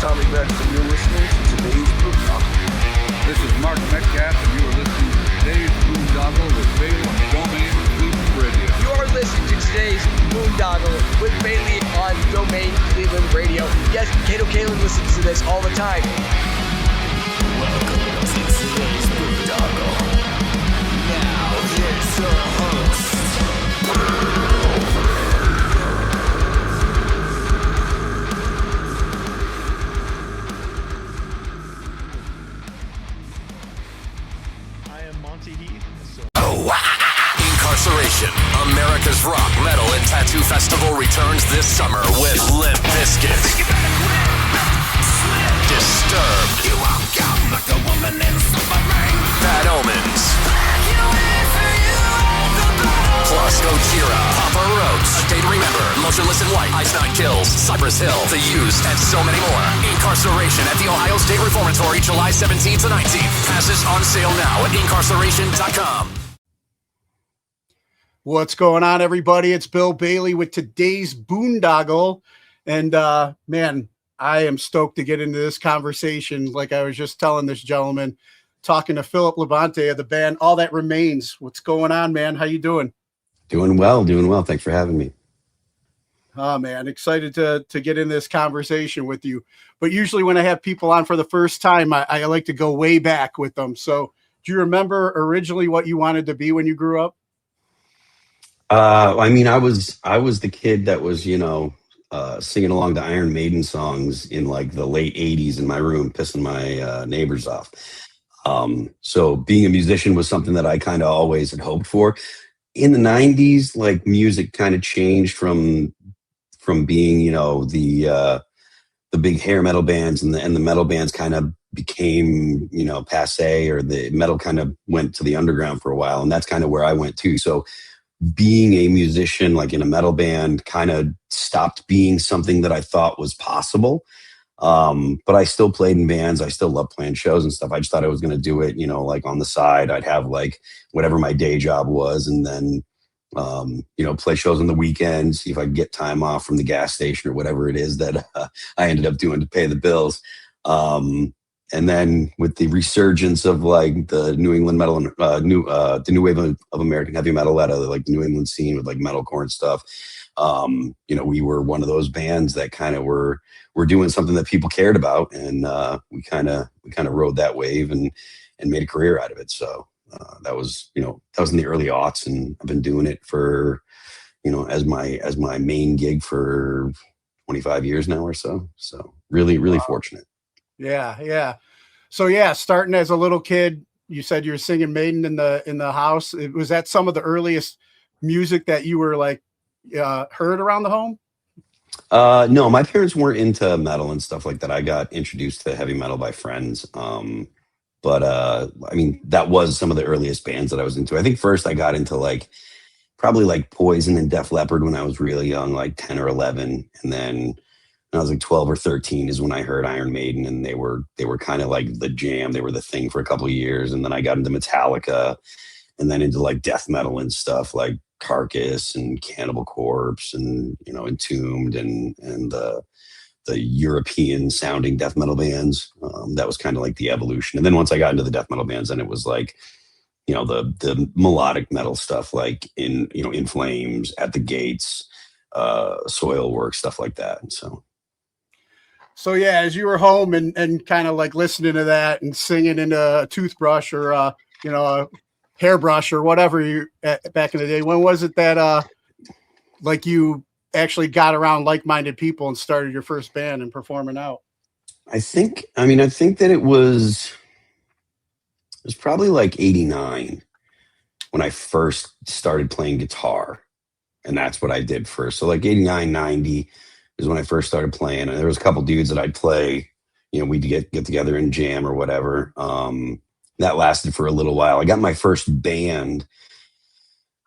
Tommy Rex, and you're listening to today's Boondoggle. This is Mark Metcalf, and you are listening to today's Boondoggle with Bailey on Domain Cleveland Radio. You are listening to today's Boondoggle with Bailey on Domain Cleveland Radio. Yes, Kato Kalin listens to this all the time. Welcome to today's Boondoggle. Now, here's your host. Incarceration, America's rock, metal, and tattoo festival returns this summer with Limp Bizkit, Disturbed, Bad Omens, plus Gojira, Papa Roach, A Day to Remember, Motionless in White, Ice Nine Kills, Cypress Hill, The Used, and so many more. Incarceration at the Ohio State Reformatory, July 17th to 19th. Passes on sale now at incarceration.com. What's going on, everybody? It's Bill Bailey with today's Boondoggle. And man, I am stoked to get into this conversation. Like I was just telling this gentleman, talking to Philip Labonte of the band All That Remains. What's going on, man? How you doing? Doing well. Thanks for having me. Oh, man, excited to get in this conversation with you. But usually when I have people on for the first time, I like to go way back with them. So do you remember originally what you wanted to be when you grew up? I mean, I was the kid that was, singing along to Iron Maiden songs in like the late 80s in my room, pissing my neighbors off. So being a musician was something that I kind of always had hoped for. In the 90s, like music kind of changed from being, the big hair metal bands and the metal bands kind of became, passe, or the metal kind of went to the underground for a while. And that's kind of where I went too. So being a musician, like in a metal band, kind of stopped being something that I thought was possible. But I still played in bands. I still love playing shows and stuff. I just thought I was going to do it, like on the side. I'd have like whatever my day job was, and then, play shows on the weekends, see if I could get time off from the gas station or whatever it is that I ended up doing to pay the bills. And then with the resurgence of like the New England metal and the new wave of American heavy metal out of like the New England scene with like metalcore and stuff, we were one of those bands that kind of were doing something that people cared about, and we kind of rode that wave and made a career out of it. So that was in the early aughts, and I've been doing it for as my main gig for 25 years now or so. So really Wow. Fortunate. Yeah. So yeah, starting as a little kid, you said you were singing Maiden in the house. Was that some of the earliest music that you were like heard around the home? No, my parents weren't into metal and stuff like that. I got introduced to heavy metal by friends. But I mean, that was some of the earliest bands that I was into. I think first I got into probably like Poison and Def Leppard when I was really young, like 10 or 11. And then when I was like 12 or 13 is when I heard Iron Maiden, and they were kind of like the jam. They were the thing for a couple of years. And then I got into Metallica, and then into like death metal and stuff like Carcass and Cannibal Corpse and, Entombed and the European sounding death metal bands. That was kind of like the evolution. And then once I got into the death metal bands, then it was like, the melodic metal stuff, like In Flames, At the Gates, Soilwork, stuff like that. And So yeah, as you were home and kind of like listening to that and singing into a toothbrush or a hairbrush or whatever back in the day, when was it that like you actually got around like-minded people and started your first band and performing out? I think that it was probably like 89 when I first started playing guitar, and that's what I did first. So like 89, 90 is when I first started playing, and there was a couple dudes that I'd play, we'd get together and jam or whatever. That lasted for a little while. I got my first band,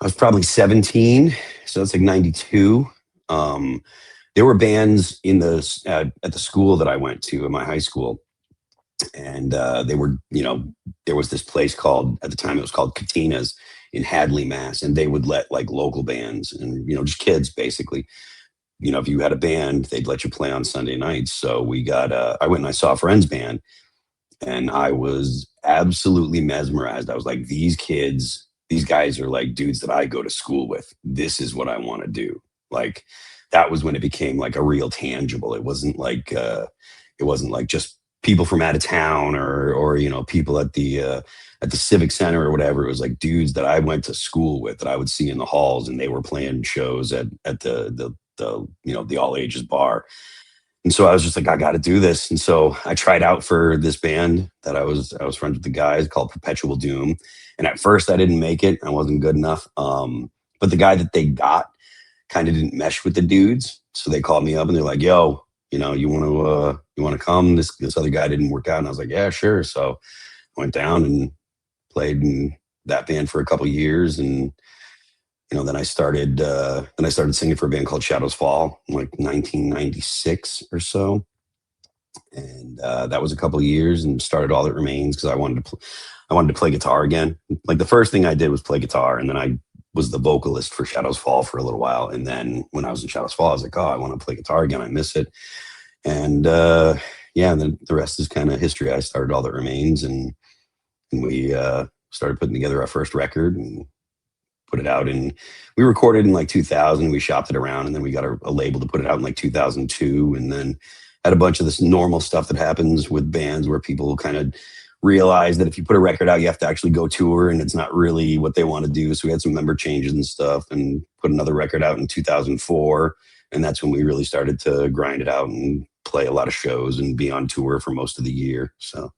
I was probably 17, so that's like 92. There were bands at the school that I went to in my high school, and they were, there was this place called, at the time it was called Katina's in Hadley, Mass, and they would let like local bands and, just kids basically if you had a band, they'd let you play on Sunday nights. So I went and I saw a friend's band, and I was absolutely mesmerized. I was like, these guys are like dudes that I go to school with. This is what I want to do. Like, that was when it became like a real tangible. It wasn't like just people from out of town or people at the civic center or whatever. It was like dudes that I went to school with that I would see in the halls, and they were playing shows at the all ages bar. And so I was just like, I got to do this. And so I tried out for this band that I was friends with the guys called Perpetual Doom. And at first I didn't make it. I wasn't good enough. But the guy that they got kind of didn't mesh with the dudes. So they called me up and they're like, yo, you want to come? This other guy didn't work out. And I was like, yeah, sure. So I went down and played in that band for a couple of years. And then I started singing for a band called Shadows Fall in like 1996 or so. And that was a couple of years, and started All That Remains because I wanted to play guitar again. Like, the first thing I did was play guitar, and then I was the vocalist for Shadows Fall for a little while. And then when I was in Shadows Fall, I was like, oh, I want to play guitar again. I miss it. And and then the rest is kind of history. I started All That Remains, and we started putting together our first record and put it out. And we recorded in like 2000. We shopped it around, and then we got a label to put it out in like 2002. And then had a bunch of this normal stuff that happens with bands where people kind of realize that if you put a record out, you have to actually go tour, and it's not really what they want to do. So we had some member changes and stuff, and put another record out in 2004. And that's when we really started to grind it out and play a lot of shows and be on tour for most of the year. So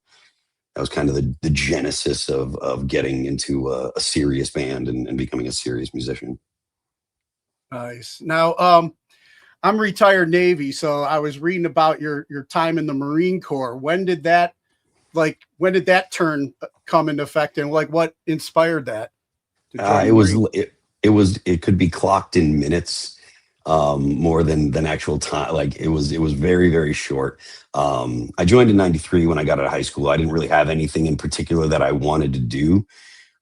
that was kind of the genesis of getting into a serious band and becoming a serious musician. Nice. Now, I'm retired Navy, so I was reading about your time in the Marine Corps. When did that turn come into effect, and like what inspired that? It could be clocked in minutes, more than actual time. Like, it was very, very short. I joined in 93 when I got out of high school. I didn't really have anything in particular that I wanted to do.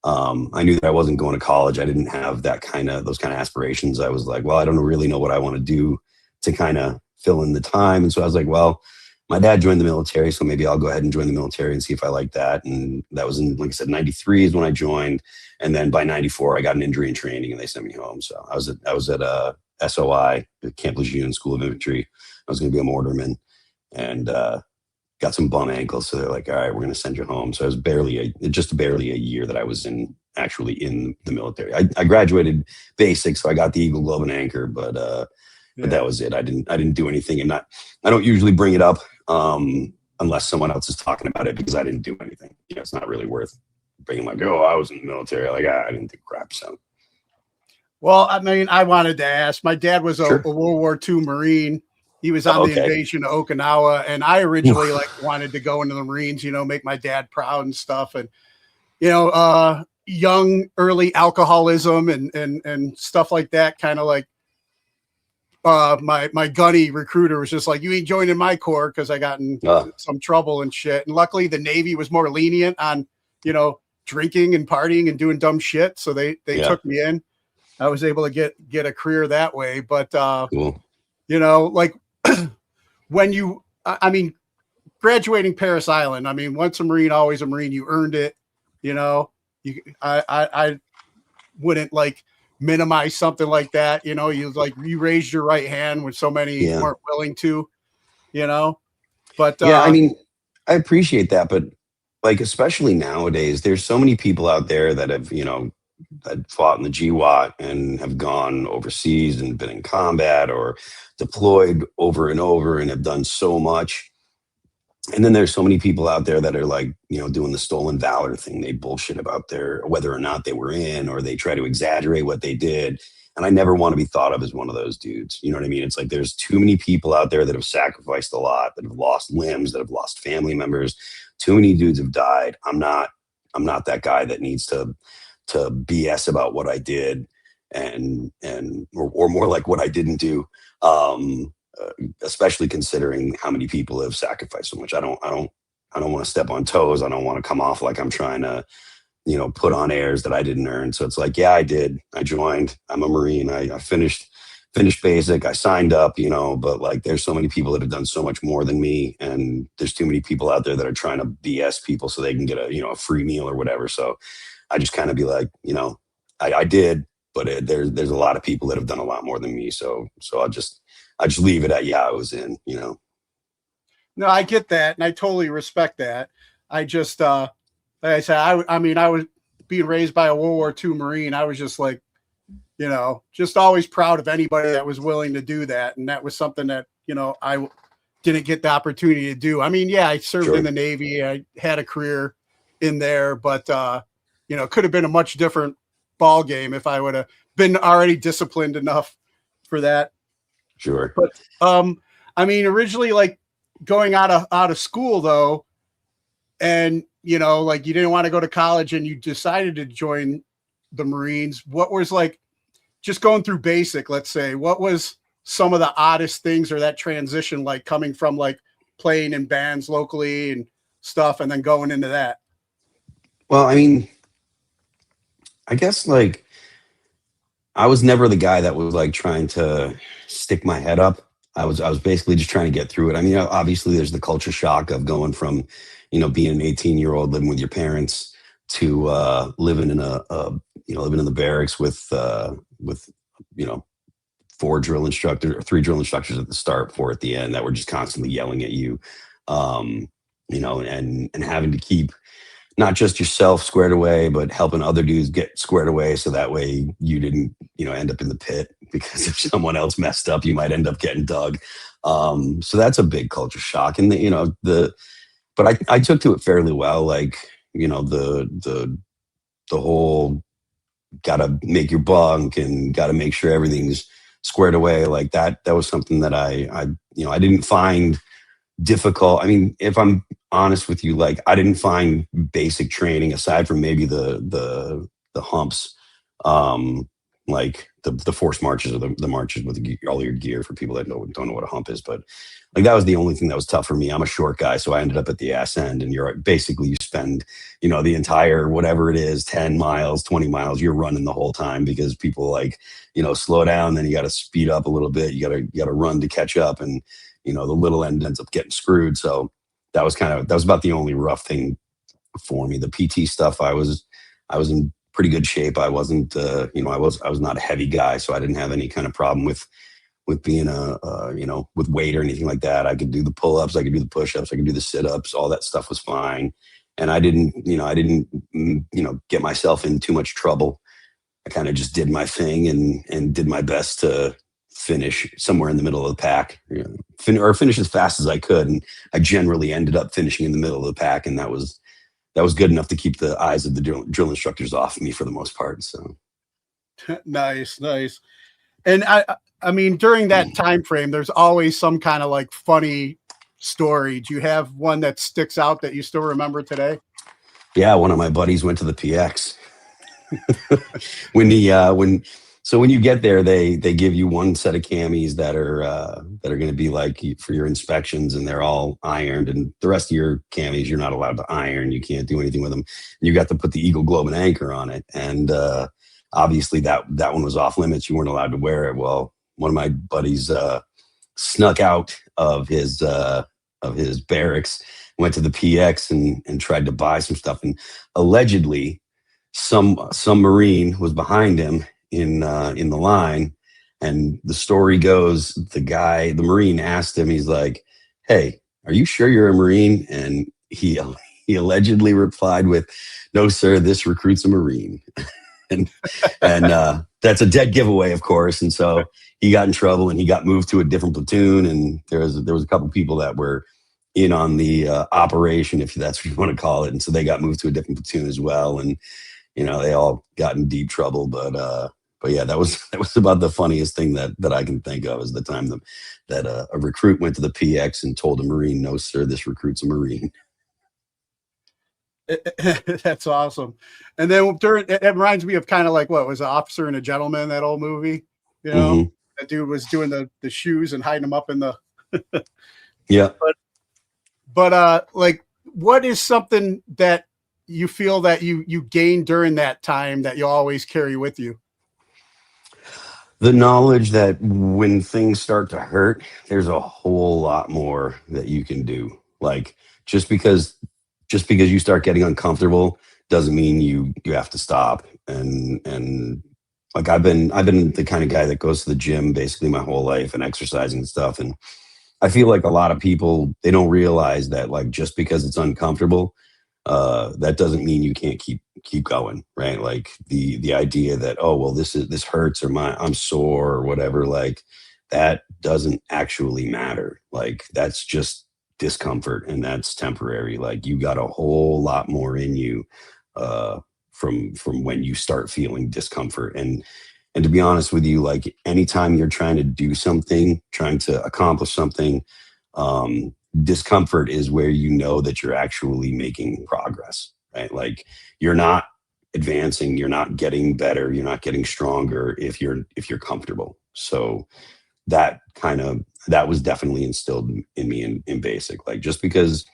I knew that I wasn't going to college. I didn't have those kind of aspirations. I was like, well, I don't really know what I want to do to kind of fill in the time. And so I was like, well, my dad joined the military, so maybe I'll go ahead and join the military and see if I like that. And that was in, like I said, 93 is when I joined. And then by 94, I got an injury in training, and they sent me home. So I was at SOI, the Camp Lejeune School of Infantry. I was going to be a mortarman, and got some bum ankles. So they're like, all right, we're going to send you home. So I was just barely a year that I was actually in the military. I graduated basic, so I got the Eagle, Globe, and Anchor, but that was it. I didn't do anything, and I don't usually bring it up unless someone else is talking about it, because I didn't do anything. It's not really worth bringing like, oh, I was in the military. Like, I didn't do crap. So. Well, I mean, I wanted to ask. My dad was a World War II Marine. He was on the invasion of Okinawa, and I originally wanted to go into the Marines, make my dad proud and stuff. And young early alcoholism and stuff like that, kind of like my gunny recruiter was just like, you ain't joining my corps, because I got in some trouble and shit. And luckily the Navy was more lenient on drinking and partying and doing dumb shit, so they took me in. I was able to get a career that way. But cool. Like graduating Paris Island, I mean, once a Marine, always a Marine. You earned it. I wouldn't like minimize something like that. You raised your right hand when so many weren't willing to, but I mean, I appreciate that, but like, especially nowadays, there's so many people out there that have, that fought in the GWAT and have gone overseas and been in combat or deployed over and over and have done so much. And then there's so many people out there that are like, doing the stolen valor thing. They bullshit about whether or not they were in, or they try to exaggerate what they did. And I never want to be thought of as one of those dudes. You know what I mean? It's like, there's too many people out there that have sacrificed a lot, that have lost limbs, that have lost family members. Too many dudes have died. I'm not that guy that needs to BS about what I did or more like what I didn't do. Especially considering how many people have sacrificed so much. I don't want to step on toes. I don't want to come off like I'm trying to, put on airs that I didn't earn. So it's like, yeah, I did. I joined. I'm a Marine. I finished finished basic. I signed up, but like there's so many people that have done so much more than me, and there's too many people out there that are trying to BS people so they can get a free meal or whatever. So I just kind of be like, I did, but there's a lot of people that have done a lot more than me. So I just leave it at, I was in. No, I get that, and I totally respect that. I just, like I said, I mean, I was being raised by a World War II Marine. I was just like, just always proud of anybody that was willing to do that, and that was something that I didn't get the opportunity to do. I mean, yeah, I served Sure. in the Navy. I had a career in there, but it could have been a much different ball game if I would have been already disciplined enough for that. Sure. But I mean, originally, like going out of school though, and like you didn't want to go to college and you decided to join the Marines. What was like just going through basic, let's say, what was some of the oddest things or that transition like coming from like playing in bands locally and stuff and then going into that? Well, I mean, I guess like I was never the guy that was like trying to stick my head up. I was basically just trying to get through it. I mean, obviously there's the culture shock of going from, being an 18-year-old living with your parents to living in living in the barracks with 4 drill instructors or 3 drill instructors at the start, 4 at the end, that were just constantly yelling at you, and having to keep not just yourself squared away, but helping other dudes get squared away. So that way you didn't, end up in the pit, because if someone else messed up, you might end up getting dug. So that's a big culture shock. And but I took to it fairly well. Like, the whole gotta make your bunk and gotta make sure everything's squared away like that. That was something that I didn't find difficult. I mean, if I'm honest with you, like I didn't find basic training, aside from maybe the humps, like the force marches or the marches with all your gear, for people that don't know what a hump is. But like that was the only thing that was tough for me. I'm a short guy, so I ended up at the ass end, and you spend the entire whatever it is, 10 miles, 20 miles, you're running the whole time, because people like slow down, then you got to speed up a little bit, you got to run to catch up, and the little end ends up getting screwed. So that was about the only rough thing for me. The PT stuff, I was in pretty good shape. I wasn't, I was not a heavy guy, so I didn't have any kind of problem with being with weight or anything like that. I could do the pull-ups, I could do the push-ups, I could do the sit-ups, all that stuff was fine. And I didn't get myself in too much trouble. I kind of just did my thing and did my best to finish somewhere in the middle of the pack, or finish as fast as I could. And I generally ended up finishing in the middle of the pack, and that was good enough to keep the eyes of the drill instructors off me for the most part. So Nice. And I mean, during that time frame, there's always some kind of like funny story. Do you have one that sticks out that you still remember today? Yeah, one of my buddies went to the PX. when you get there, they give you one set of camis that are going to be like for your inspections, and they're all ironed, and the rest of your camis you're not allowed to iron. You can't do anything with them. You got to put the Eagle Globe and Anchor on it, and obviously that one was off limits. You weren't allowed to wear it. Well, one of my buddies snuck out of his barracks, went to the PX and tried to buy some stuff, and allegedly some Marine was behind him in the line. And the story goes, the Marine asked him, he's like, "Hey, are you sure you're a Marine?" And he allegedly replied with, "No, sir, this recruits a Marine." and that's a dead giveaway, of course. And so he got in trouble, and he got moved to a different platoon. And there was a couple people that were in on the operation, if that's what you want to call it. And so they got moved to a different platoon as well. And they all got in deep trouble. But yeah, that was about the funniest thing that I can think of, is the time that a recruit went to the PX and told a Marine, "No, sir, this recruits a Marine." That's awesome. And then it reminds me of kind of like, what was an Officer and a Gentleman, that old movie? Mhm. That dude was doing the shoes and hiding them up in the. Yeah. But like, what is something that you feel that you gained during that time that you always carry with you? The knowledge that when things start to hurt, there's a whole lot more that you can do. Like just because you start getting uncomfortable doesn't mean you have to stop. And like I've been the kind of guy that goes to the gym basically my whole life and exercising and stuff. And I feel like a lot of people, they don't realize that like just because it's uncomfortable, that doesn't mean you can't keep going, right? Like the idea that, oh well, this hurts, or I'm sore or whatever, like that doesn't actually matter. Like that's just discomfort, and that's temporary. Like you got a whole lot more in you from when you start feeling discomfort. And to be honest with you, like anytime you're trying to do something, trying to accomplish something, discomfort is where you know that you're actually making progress, right? Like you're not advancing, you're not getting better, you're not getting stronger if you're comfortable. So that was definitely instilled in me in basic. Like just because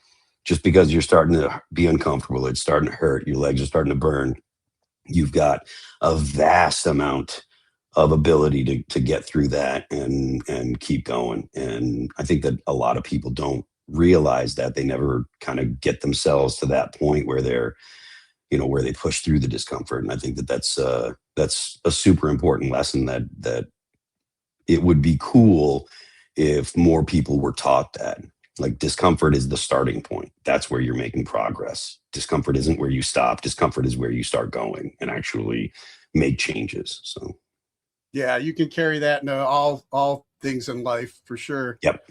you're starting to be uncomfortable, it's starting to hurt, your legs are starting to burn, you've got a vast amount of ability to get through that and keep going. And I think that a lot of people don't realize that. They never kind of get themselves to that point where they're, where they push through the discomfort. And I think that that's a super important lesson that it would be cool if more people were taught that. Like discomfort is the starting point. That's where you're making progress. Discomfort isn't where you stop. Discomfort is where you start going and actually make changes. So yeah, you can carry that into all things in life for sure. Yep.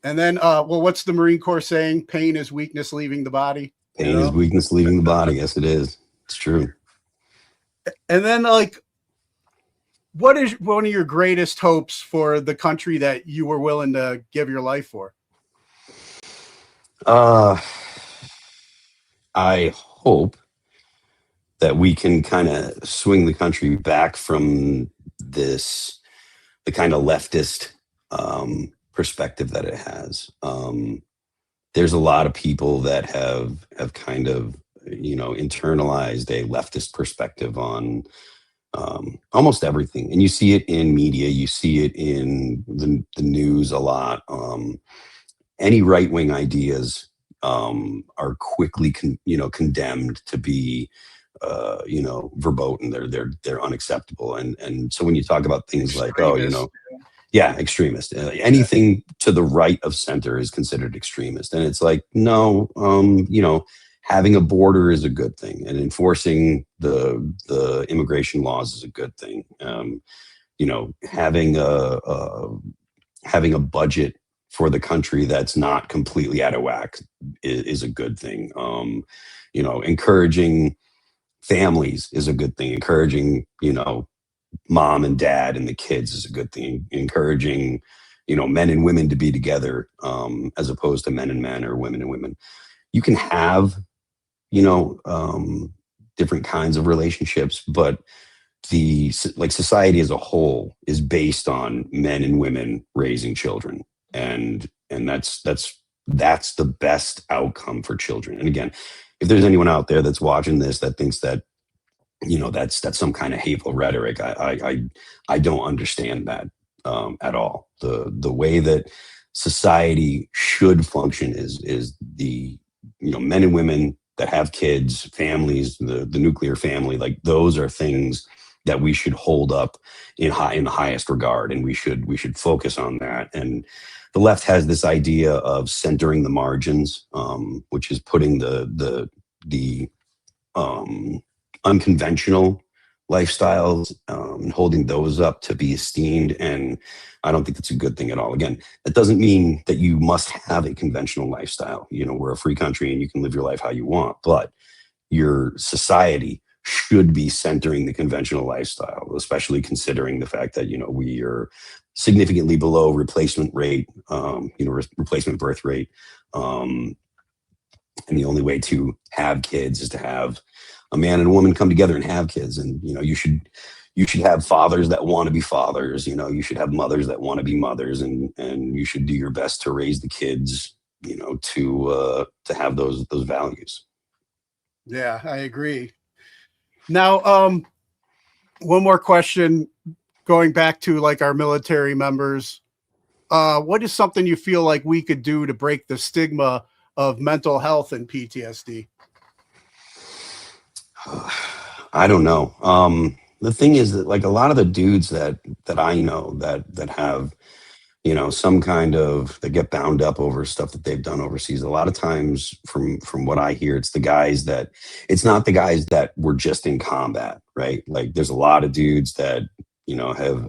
And then, well, what's the Marine Corps saying? Pain is weakness leaving the body. Pain is weakness leaving the body. Yes, it is. It's true. And then, like, what is one of your greatest hopes for the country that you were willing to give your life for? I hope that we can kind of swing the country back from the kind of leftist perspective that it has. There's a lot of people that have kind of, internalized a leftist perspective on almost everything. And you see it in media, you see it in the news a lot. Any right-wing ideas are quickly condemned to be verboten. They're unacceptable. And so when you talk about things like, extremist, anything to the right of center is considered extremist. And it's like, no, having a border is a good thing, and enforcing the immigration laws is a good thing. Having a budget for the country that's not completely out of whack is a good thing. Encouraging families is a good thing. Encouraging, mom and dad and the kids is a good thing. Encouraging, men and women to be together, as opposed to men and men or women and women. You can have, different kinds of relationships, but society as a whole is based on men and women raising children. And that's the best outcome for children. And again, if there's anyone out there that's watching this that thinks that, that's some kind of hateful rhetoric, I don't understand that at all. The way that society should function is the men and women that have kids, families, the nuclear family, like those are things that we should hold up in the highest regard, and we should focus on that. And the left has this idea of centering the margins, which is putting the unconventional lifestyles and holding those up to be esteemed. And I don't think that's a good thing at all. Again, that doesn't mean that you must have a conventional lifestyle. We're a free country and you can live your life how you want, but your society should be centering the conventional lifestyle, especially considering the fact that, we are significantly below replacement rate, replacement birth rate. And the only way to have kids is to have a man and a woman come together and have kids. And, you should have fathers that want to be fathers, you should have mothers that want to be mothers, and you should do your best to raise the kids, to have those values. Yeah, I agree. Now, one more question. going back to like our military members, what is something you feel like we could do to break the stigma of mental health and PTSD? I don't know. The thing is that like a lot of the dudes that I know that have, you know, some kind of, they get bound up over stuff that they've done overseas. A lot of times from what I hear, it's not the guys that were just in combat, right? Like there's a lot of dudes that, you know, have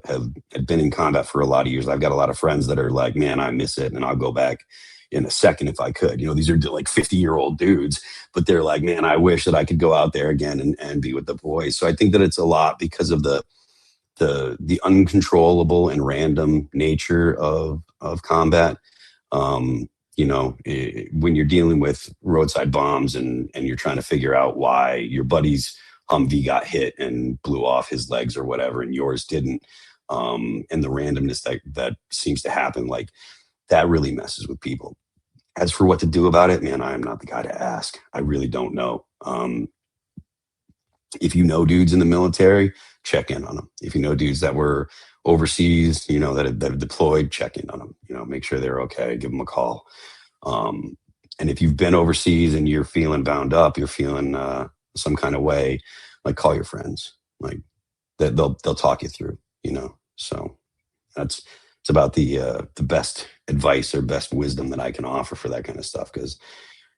been in combat for a lot of years. I've got a lot of friends that are like, man, I miss it, and I'll go back in a second if I could. You know, these are like 50-year-old dudes, but they're like, man, I wish that I could go out there again and be with the boys. So I think that it's a lot because of the uncontrollable and random nature of combat. You know, when you're dealing with roadside bombs and you're trying to figure out why your buddy's Humvee got hit and blew off his legs or whatever, and yours didn't, and the randomness that seems to happen, like that really messes with people. As for what to do about it, man, I am not the guy to ask. I really don't know. If you know dudes in the military, check in on them. If you know dudes that were overseas, you know, that have deployed, check in on them. You know, make sure they're okay. Give them a call. And if you've been overseas and you're feeling bound up, you're feeling some kind of way, like call your friends. Like they'll talk you through. You know, so it's about the best advice or best wisdom that I can offer for that kind of stuff. Because,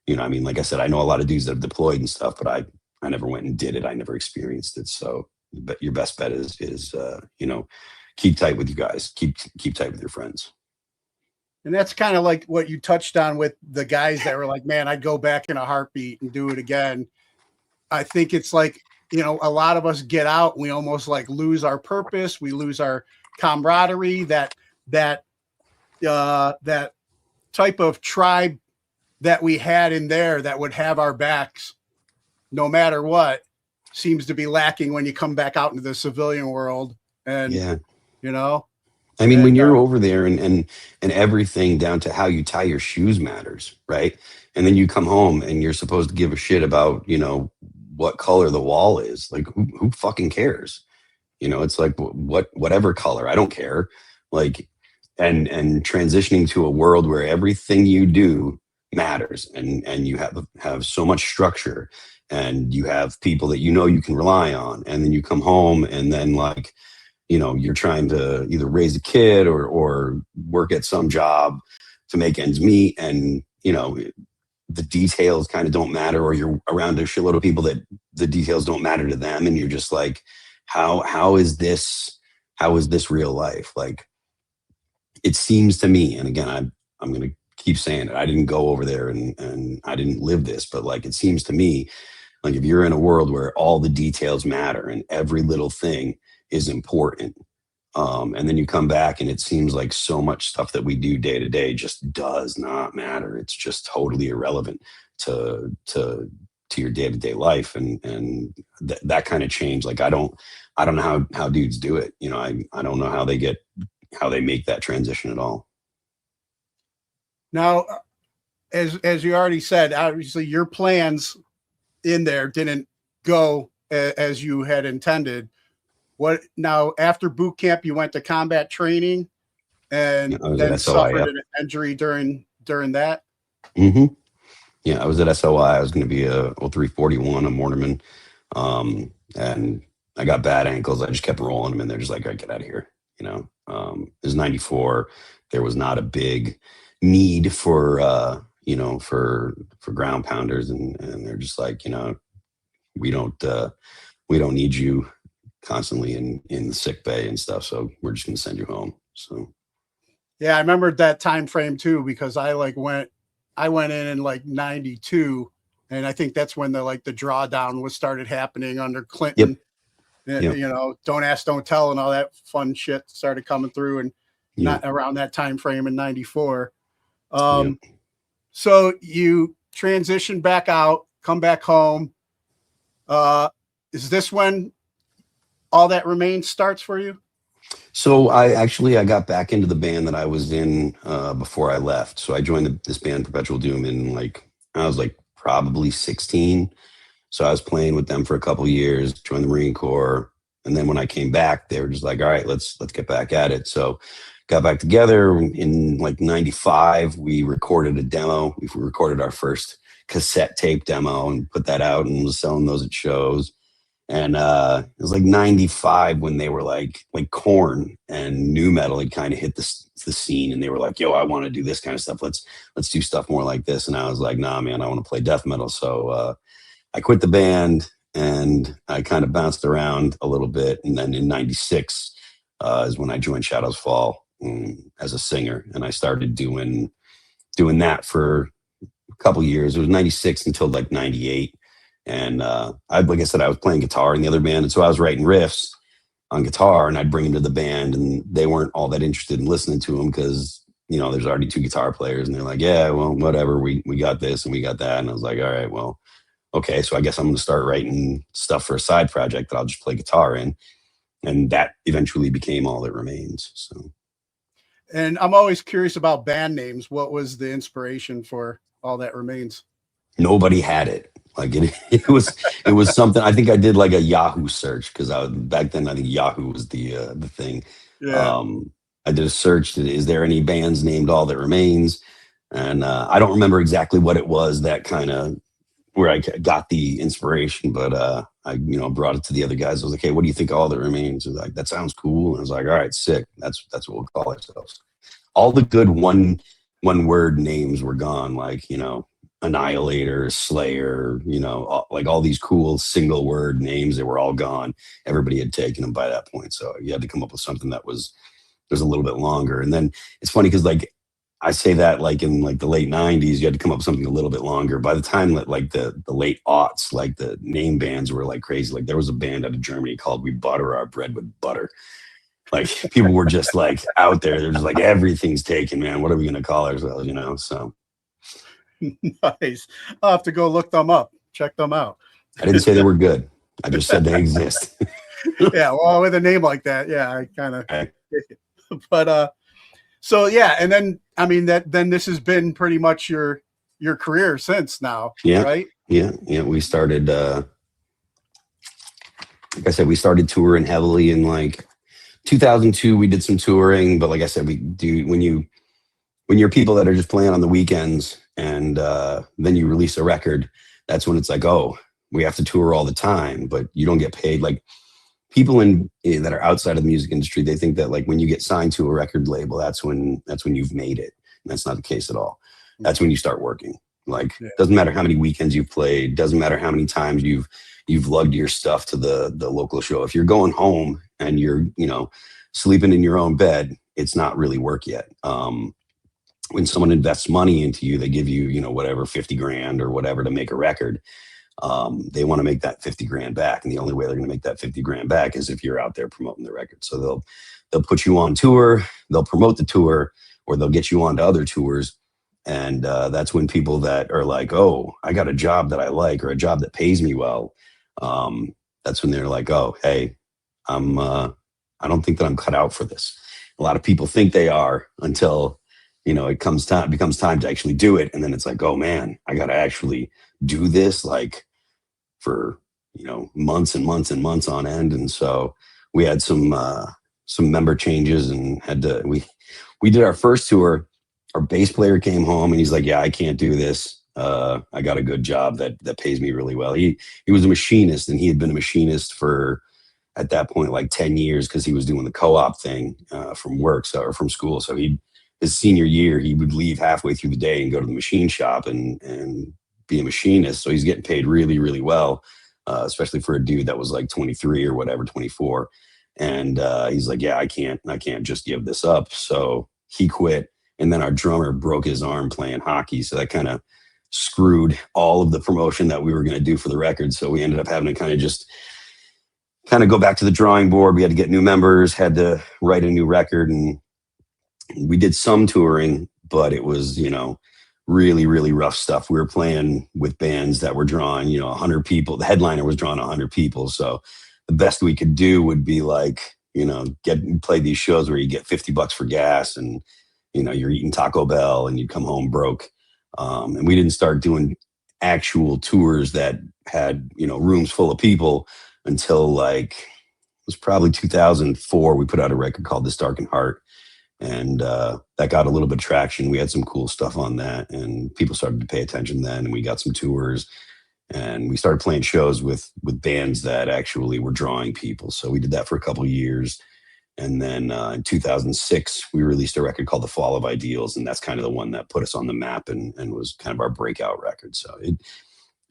you know, I mean, like I said, I know a lot of dudes that have deployed and stuff, but I never went and did it. I never experienced it. So, but your best bet is you know, keep tight with you guys. Keep tight with your friends. And that's kind of like what you touched on with the guys that were like, man, I'd go back in a heartbeat and do it again. I think it's like, you know, a lot of us get out, we almost like lose our purpose. We lose our camaraderie, that type of tribe that we had in there that would have our backs no matter what, seems to be lacking when you come back out into the civilian world. And, yeah, you know, I mean, when you're over there and everything down to how you tie your shoes matters, right? And then you come home and you're supposed to give a shit about, you know, what color the wall is. Like, who fucking cares? You know, it's like whatever color, I don't care. Like, and transitioning to a world where everything you do matters, and you have so much structure, and you have people that you know you can rely on, and then you come home and then, like, you know, you're trying to either raise a kid or work at some job to make ends meet, and, you know, the details kind of don't matter, or you're around a shitload of people that the details don't matter to them, and you're just like, how is this real life? Like, it seems to me, and again, I'm going to keep saying it, I didn't go over there and I didn't live this, but like, it seems to me like if you're in a world where all the details matter and every little thing is important, and then you come back and it seems like so much stuff that we do day to day just does not matter. It's just totally irrelevant to your day to day life, and that kind of change. Like, I don't know how dudes do it. You know, I don't know how they make that transition at all. Now, as you already said, obviously your plans in there didn't go as you had intended. What now, after boot camp, you went to combat training and then suffered an injury during that? Mm-hmm. Yeah, I was at SOI. I was going to be a 0341, a Mortarman. And I got bad ankles. I just kept rolling them, and they're just like, all right, get out of here. You know, it was 94. There was not a big need for, you know, for ground pounders. And they're just like, you know, we don't need you constantly in the sick bay and stuff. So we're just going to send you home. So. Yeah, I remember that time frame too, because I went in like 92, and I think that's when the drawdown was started happening under Clinton. Yep. Yep. You know, don't ask, don't tell, and all that fun shit started coming through, and not around that time frame in 94. So you transition back out, come back home. Is this when All That Remains starts for you? So I got back into the band that I was in before I left. So I joined this band Perpetual Doom in I was probably 16. So I was playing with them for a couple of years, joined the Marine Corps, And then when I came back, they were just like, all right, let's get back at it. So got back together in like 95. We recorded a demo. We recorded our first cassette tape demo and put that out and was selling those at shows. And it was like 95 when they were like Korn and nu metal had kind of hit the scene, and they were like, yo, I want to do this kind of stuff. Let's do stuff more like this. And I was like, nah, man, I want to play death metal. So I quit the band and I kind of bounced around a little bit. And then in 96 is when I joined Shadows Fall as a singer. And I started doing that for a couple years. It was 96 until like 98. And like I said, I was playing guitar in the other band. And so I was writing riffs on guitar, and I'd bring them to the band, and they weren't all that interested in listening to them because, there's already 2 guitar players. And they're like, yeah, well, whatever. We got this and we got that. And I was like, all right, well, okay. So I guess I'm going to start writing stuff for a side project that I'll just play guitar in. And that eventually became All That Remains. So. And I'm always curious about band names. What was the inspiration for All That Remains? Nobody had it. Like it was something. I think I did like a Yahoo search because back then I think Yahoo was the thing. Yeah. I did a search. Is there any bands named All That Remains? And I don't remember exactly what it was that kind of where I got the inspiration, but I brought it to the other guys. I was like, hey, what do you think of All That Remains? They're like, that sounds cool. And I was like, all right, sick. That's what we'll call ourselves. All the good one word names were gone, like Annihilator, Slayer, like all these cool single word names, they were all gone. Everybody had taken them by that point. So you had to come up with something that was a little bit longer. And then it's funny because like I say that like in like the late 90s, you had to come up with something a little bit longer. By the time that like the late aughts, like the name bands were like crazy. Like there was a band out of Germany called We Butter Our Bread with Butter. Like people were just like out there. They're just like, everything's taken, man. What are we going to call ourselves, So. Nice. I'll have to go look them up. Check them out. I didn't say they were good. I just said they exist. Yeah, well, with a name like that, yeah, I kind of. But so yeah, and then I mean then this has been pretty much your career since now, yeah, right? Yeah. We started. Like I said, we started touring heavily in like 2002. We did some touring, but like I said, we do when you're people that are just playing on the weekends. And then you release a record, that's when it's like, oh, we have to tour all the time, but you don't get paid. Like people that are outside of the music industry, they think that like when you get signed to a record label, that's when you've made it. And that's not the case at all. That's when you start working. Like doesn't matter how many weekends you've played, doesn't matter how many times you've lugged your stuff to the local show. If you're going home and you're, sleeping in your own bed, it's not really work yet. When someone invests money into you, they give you, whatever, 50 grand or whatever to make a record. They want to make that 50 grand back. And the only way they're going to make that 50 grand back is if you're out there promoting the record. So they'll put you on tour, they'll promote the tour, or they'll get you onto other tours. And that's when people that are like, oh, I got a job that I like, or a job that pays me well. That's when they're like, oh, hey, I don't think that I'm cut out for this. A lot of people think they are until it becomes time to actually do it. And then it's like, oh man, I got to actually do this like for, months and months and months on end. And so we had some member changes and we did our first tour. Our bass player came home and he's like, yeah, I can't do this. I got a good job that pays me really well. He was a machinist, and he had been a machinist for, at that point, like 10 years, because he was doing the co-op thing from work, or from school. So his senior year, he would leave halfway through the day and go to the machine shop and be a machinist. So he's getting paid really, really well, especially for a dude that was like 23 or whatever, 24. And he's like, yeah, I can't just give this up. So he quit. And then our drummer broke his arm playing hockey. So that kind of screwed all of the promotion that we were going to do for the record. So we ended up having to kind of go back to the drawing board. We had to get new members, had to write a new record, and we did some touring, but it was, really, really rough stuff. We were playing with bands that were drawing, 100 people. The headliner was drawing 100 people. So the best we could do would be like, play these shows where you get $50 for gas, and, you're eating Taco Bell and you'd come home broke. And we didn't start doing actual tours that had, rooms full of people until like, it was probably 2004. We put out a record called This Darkened Heart, and that got a little bit of traction. We had some cool stuff on that, and people started to pay attention then, and we got some tours, and we started playing shows with bands that actually were drawing people. So we did that for a couple of years. And then in 2006, we released a record called The Fall of Ideals, and that's kind of the one that put us on the map and was kind of our breakout record. So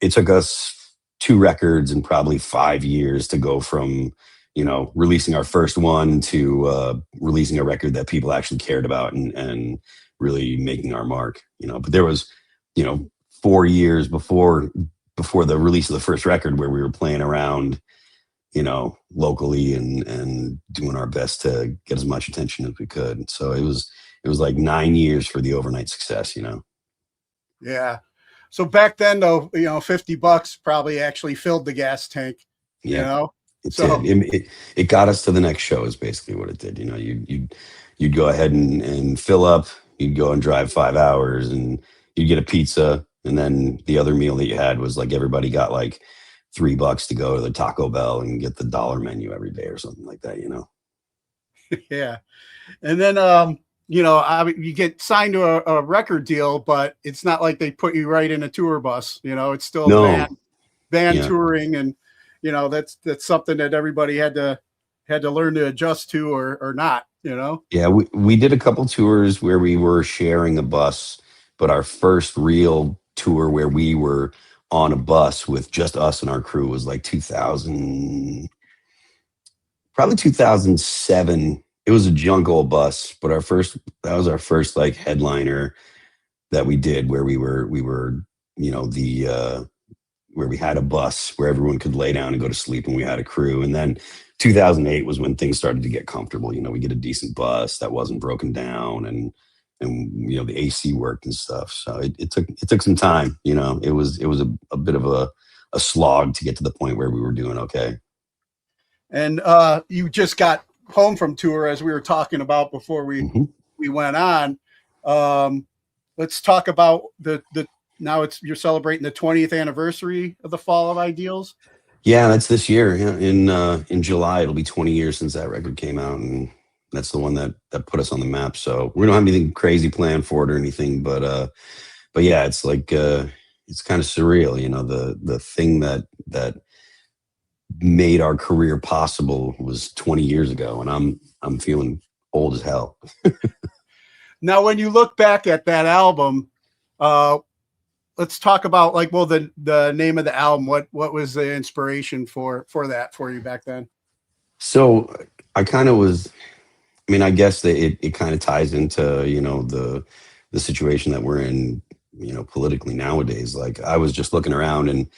it took us 2 records and probably 5 years to go from, releasing our first one to releasing a record that people actually cared about and really making our mark. But there was, 4 years before the release of the first record where we were playing around, locally and doing our best to get as much attention as we could. So it was like 9 years for the overnight success, Yeah. So back then though, $50 probably actually filled the gas tank, Yeah. It got us to the next show is basically what it did. You'd go ahead and fill up, you'd go and drive 5 hours and you'd get a pizza. And then the other meal that you had was like, everybody got like $3 to go to the Taco Bell and get the dollar menu every day or something like that, Yeah. And then, you get signed to a record deal, but it's not like they put you right in a tour bus, it's still band touring. And, that's something that everybody had to learn to adjust to or not, Yeah. We did a couple tours where we were sharing a bus, but our first real tour where we were on a bus with just us and our crew was like 2007. It was a junk old bus, but that was our first like headliner that we did where we were, where we had a bus where everyone could lay down and go to sleep and we had a crew. And then 2008 was when things started to get comfortable. We get a decent bus that wasn't broken down and the AC worked and stuff. So it took some time. It was a bit of a slog to get to the point where we were doing okay. And you just got home from tour, as we were talking about before we went on. Let's talk about now you're celebrating the 20th anniversary of The Fall of Ideals. Yeah, that's this year. Yeah. In July, it'll be 20 years since that record came out, and that's the one that put us on the map. So we don't have anything crazy planned for it or anything, but yeah, it's like it's kind of surreal, the thing that made our career possible was 20 years ago, and I'm feeling old as hell. Now, when you look back at that album, let's talk about the name of the album. What was the inspiration for that for you back then? So I kind of was. I guess that it kind of ties into, the situation that we're in, politically nowadays. Like I was just looking around and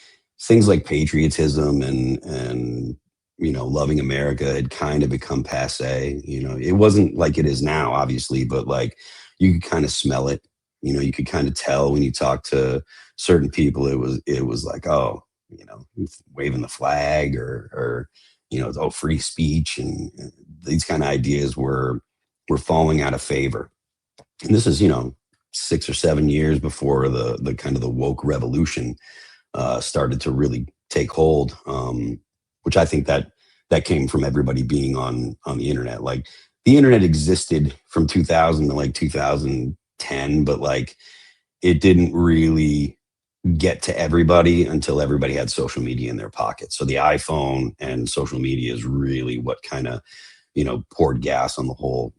things like patriotism and loving America had kind of become passe. It wasn't like it is now, obviously, but like you could kind of smell it. You could kind of tell when you talk to certain people, it was like, oh, waving the flag or free speech and these kind of ideas were falling out of favor. And this is, 6 or 7 years before the kind of the woke revolution started to really take hold, which I think that came from everybody being on the internet. Like the internet existed from 2000 to like 2010, but like it didn't really get to everybody until everybody had social media in their pocket. So the iPhone and social media is really what kind of, poured gas on the whole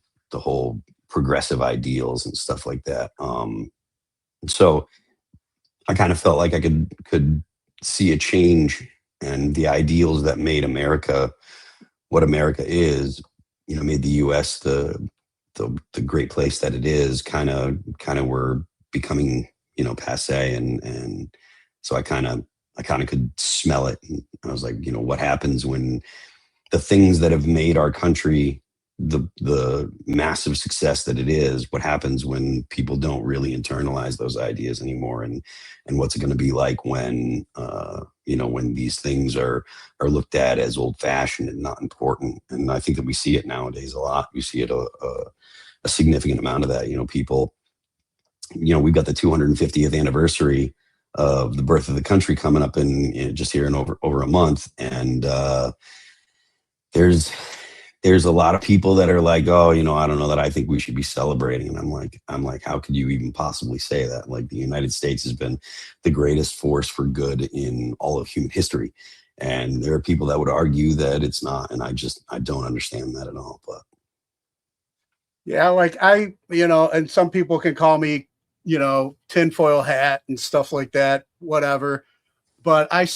progressive ideals and stuff like that. So I kind of felt like I could see a change, and the ideals that made America what America is, made the U.S. the great place that it is, kind of were becoming, passe, and so I kind of could smell it. And I was like, what happens when the things that have made our country the massive success that it is, what happens when people don't really internalize those ideas anymore, and what's it going to be like when when these things are looked at as old-fashioned and not important. And I think that we see it nowadays a lot. We see it a significant amount of that. People, we've got the 250th anniversary of the birth of the country coming up in just here in over a month, and there's a lot of people that are like, oh, I don't know that I think we should be celebrating. And I'm like, how could you even possibly say that? Like, the United States has been the greatest force for good in all of human history. And there are people that would argue that it's not. And I don't understand that at all. But Yeah, like and some people can call me, tinfoil hat and stuff like that, whatever. But I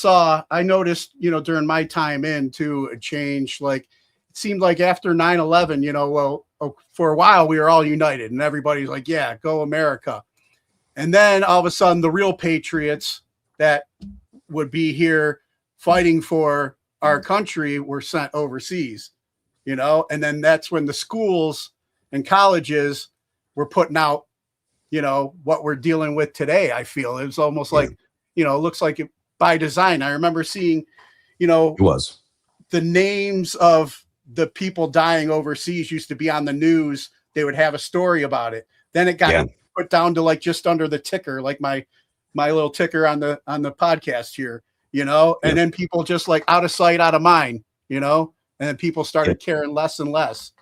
noticed, during my time in too, a change. Like, it seemed like after 9/11, for a while we were all united and everybody's like, yeah, go America. And then all of a sudden the real patriots that would be here fighting for our country were sent overseas, and then that's when the schools and colleges were putting out, what we're dealing with today. I feel it was almost like, it looks like it by design. I remember seeing, it was the names of the people dying overseas used to be on the news. They would have a story about it. Then it got put down to like just under the ticker, like my little ticker on the podcast here, and then people just like out of sight, out of mind, and then people started caring less and less,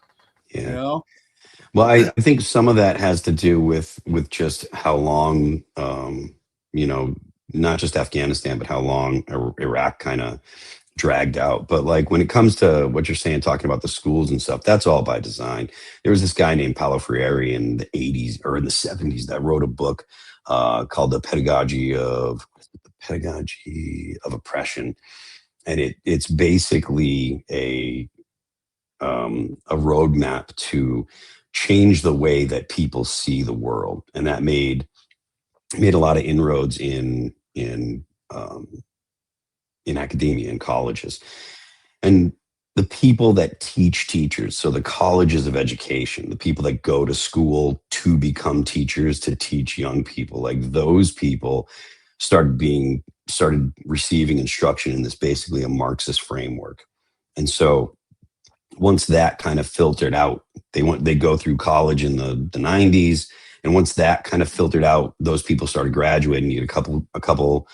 Well, I think some of that has to do with just how long, not just Afghanistan, but how long Iraq kind of dragged out. But like, when it comes to what you're saying, talking about the schools and stuff, that's all by design. There was this guy named Paulo Freire in the 80s or in the 70s that wrote a book called The Pedagogy of Oppression. And it's basically a roadmap to change the way that people see the world, and that made a lot of inroads in academia and colleges. And the people that teach teachers, so the colleges of education, the people that go to school to become teachers, to teach young people, like those people started receiving instruction in this basically a Marxist framework. And so once that kind of filtered out, they go through college in the 90s. And once that kind of filtered out, those people started graduating. You get a couple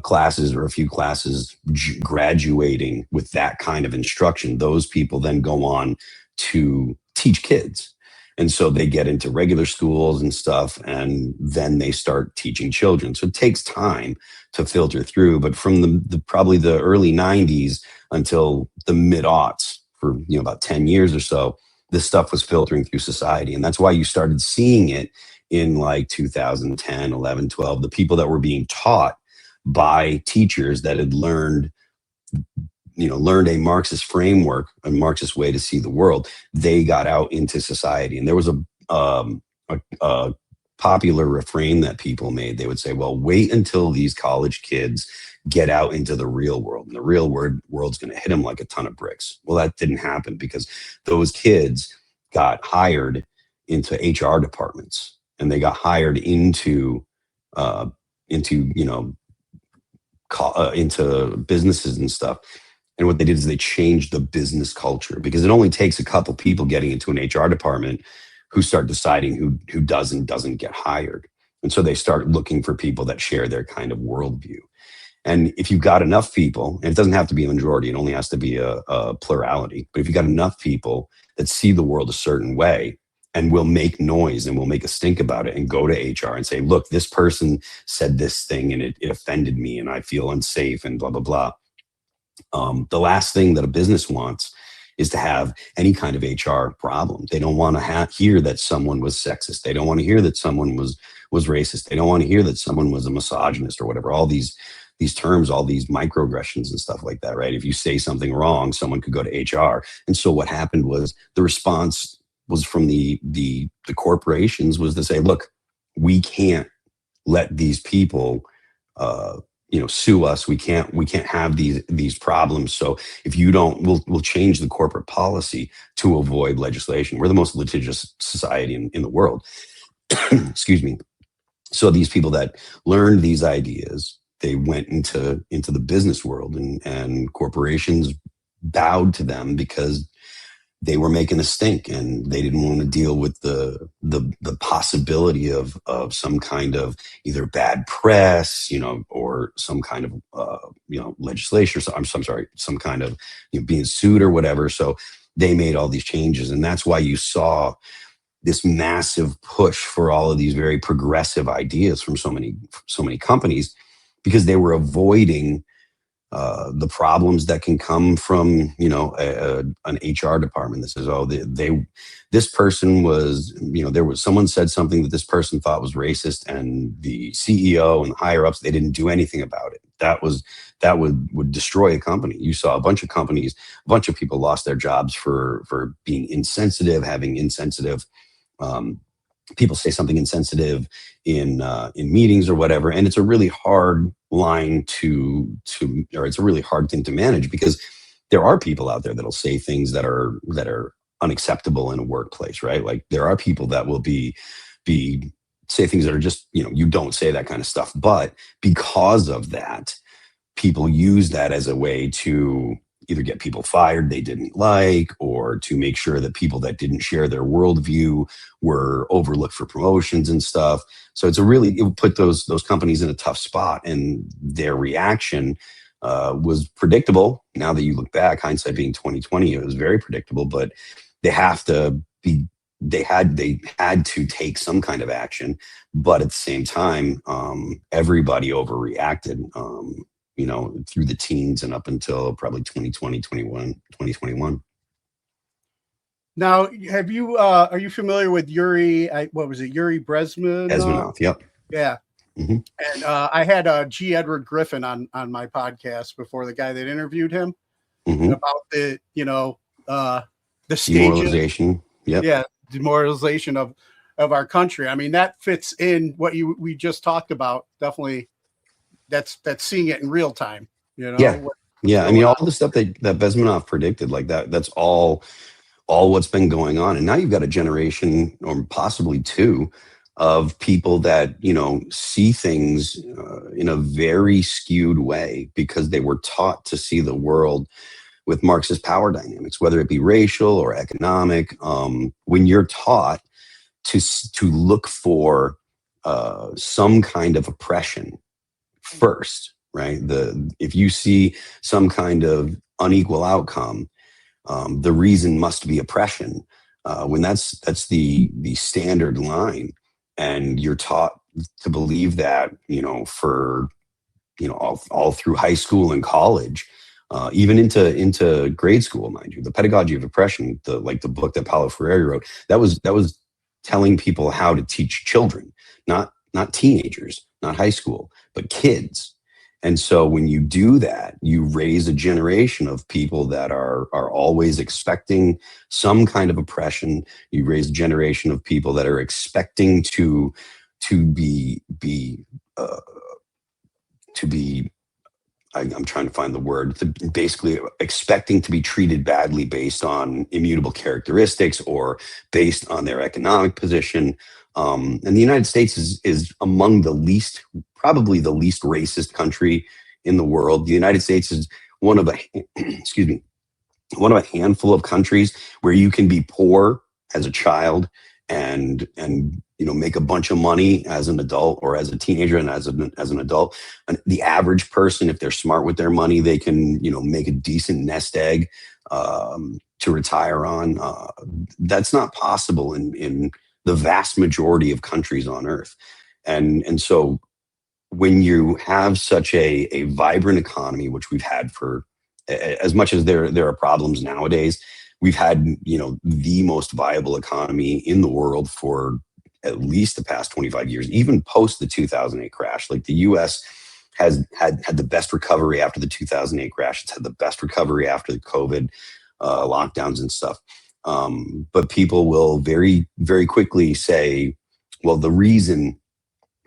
classes or a few classes graduating with that kind of instruction. Those people then go on to teach kids. And so they get into regular schools and stuff, and then they start teaching children. So it takes time to filter through. But from the probably the early 90s until the mid-aughts, for about 10 years or so, this stuff was filtering through society. And that's why you started seeing it in like 2010, 11, 12, the people that were being taught by teachers that had learned a Marxist framework, a Marxist way to see the world. They got out into society. And there was a popular refrain that people made. They would say, well, wait until these college kids get out into the real world, and the real world's going to hit them like a ton of bricks. Well, that didn't happen, because those kids got hired into HR departments, and they got hired into businesses and stuff. And what they did is they changed the business culture, because it only takes a couple people getting into an HR department who start deciding who does and doesn't get hired. And so they start looking for people that share their kind of worldview. And if you've got enough people, and it doesn't have to be a majority, it only has to be a plurality. But if you've got enough people that see the world a certain way and will make noise and will make a stink about it and go to HR and say, look, this person said this thing and it offended me and I feel unsafe and blah, blah, blah. The last thing that a business wants is to have any kind of HR problem. They don't want to hear that someone was sexist. They don't want to hear that someone was racist. They don't want to hear that someone was a misogynist or whatever. All these terms, all these microaggressions and stuff like that, right? If you say something wrong, someone could go to HR. And so what happened was the response was from the corporations was to say, look, we can't let these people sue us. We can't have these problems. So if you don't, we'll change the corporate policy to avoid legislation. We're the most litigious society in the world. Excuse me. So these people that learned these ideas, they went into the business world, and corporations bowed to them because they were making a stink, and they didn't want to deal with the possibility of some kind of either bad press, or some kind of legislation. I'm sorry, some kind of being sued or whatever. So they made all these changes, and that's why you saw this massive push for all of these very progressive ideas from so many companies, because they were avoiding the problems that can come from an HR department that says, oh, this person was, someone said something that this person thought was racist, and the CEO and the higher ups, they didn't do anything about it. That would destroy a company. You saw a bunch of people lost their jobs for being insensitive, having insensitive people say something insensitive in meetings or whatever, and it's a really hard line or it's a really hard thing to manage, because there are people out there that'll say things that are unacceptable in a workplace, right? Like there are people that will be say things that are just, you don't say that kind of stuff, but because of that, people use that as a way to either get people fired they didn't like, or to make sure that people that didn't share their worldview were overlooked for promotions and stuff. So it would put those companies in a tough spot, and their reaction was predictable. Now that you look back, hindsight being 2020, it was very predictable, but they had to take some kind of action. But at the same time, everybody overreacted. Through the teens and up until probably 2021. Now, are you familiar with Yuri? What was it? Yuri Bezmenov. Yep. Yeah. Mm-hmm. And I had G. Edward Griffin on my podcast before, the guy that interviewed him, mm-hmm. about the stages. Demoralization. Yep. Yeah. Demoralization of our country. I mean, that fits in what we just talked about. Definitely. That's seeing it in real time, Yeah. I mean, all the stuff that Bezmenov predicted, like that's all what's been going on. And now you've got a generation, or possibly two, of people that, see things in a very skewed way, because they were taught to see the world with Marxist power dynamics, whether it be racial or economic. When you're taught to look for some kind of oppression first, right? If you see some kind of unequal outcome, the reason must be oppression. When that's the standard line, and you're taught to believe that, for all through high school and college, even into grade school, mind you, the Pedagogy of Oppression, the book that Paulo Freire wrote, that was telling people how to teach children, not teenagers, not high school, but kids. And so when you do that, you raise a generation of people that are always expecting some kind of oppression. You raise a generation of people that are expecting to be I'm trying to find the word, basically expecting to be treated badly based on immutable characteristics or based on their economic position. And the United States is among probably the least racist country in the world. The United States is one of a handful of countries where you can be poor as a child and make a bunch of money as an adult, or as a teenager and as an adult. And the average person, if they're smart with their money, they can make a decent nest egg to retire on. That's not possible in the vast majority of countries on Earth. And so when you have such a vibrant economy, which we've had for as much as there are problems nowadays, we've had, the most viable economy in the world for at least the past 25 years, even post the 2008 crash. Like the US has had the best recovery after the 2008 crash. It's had the best recovery after the COVID lockdowns and stuff. But people will very, very quickly say, well, the reason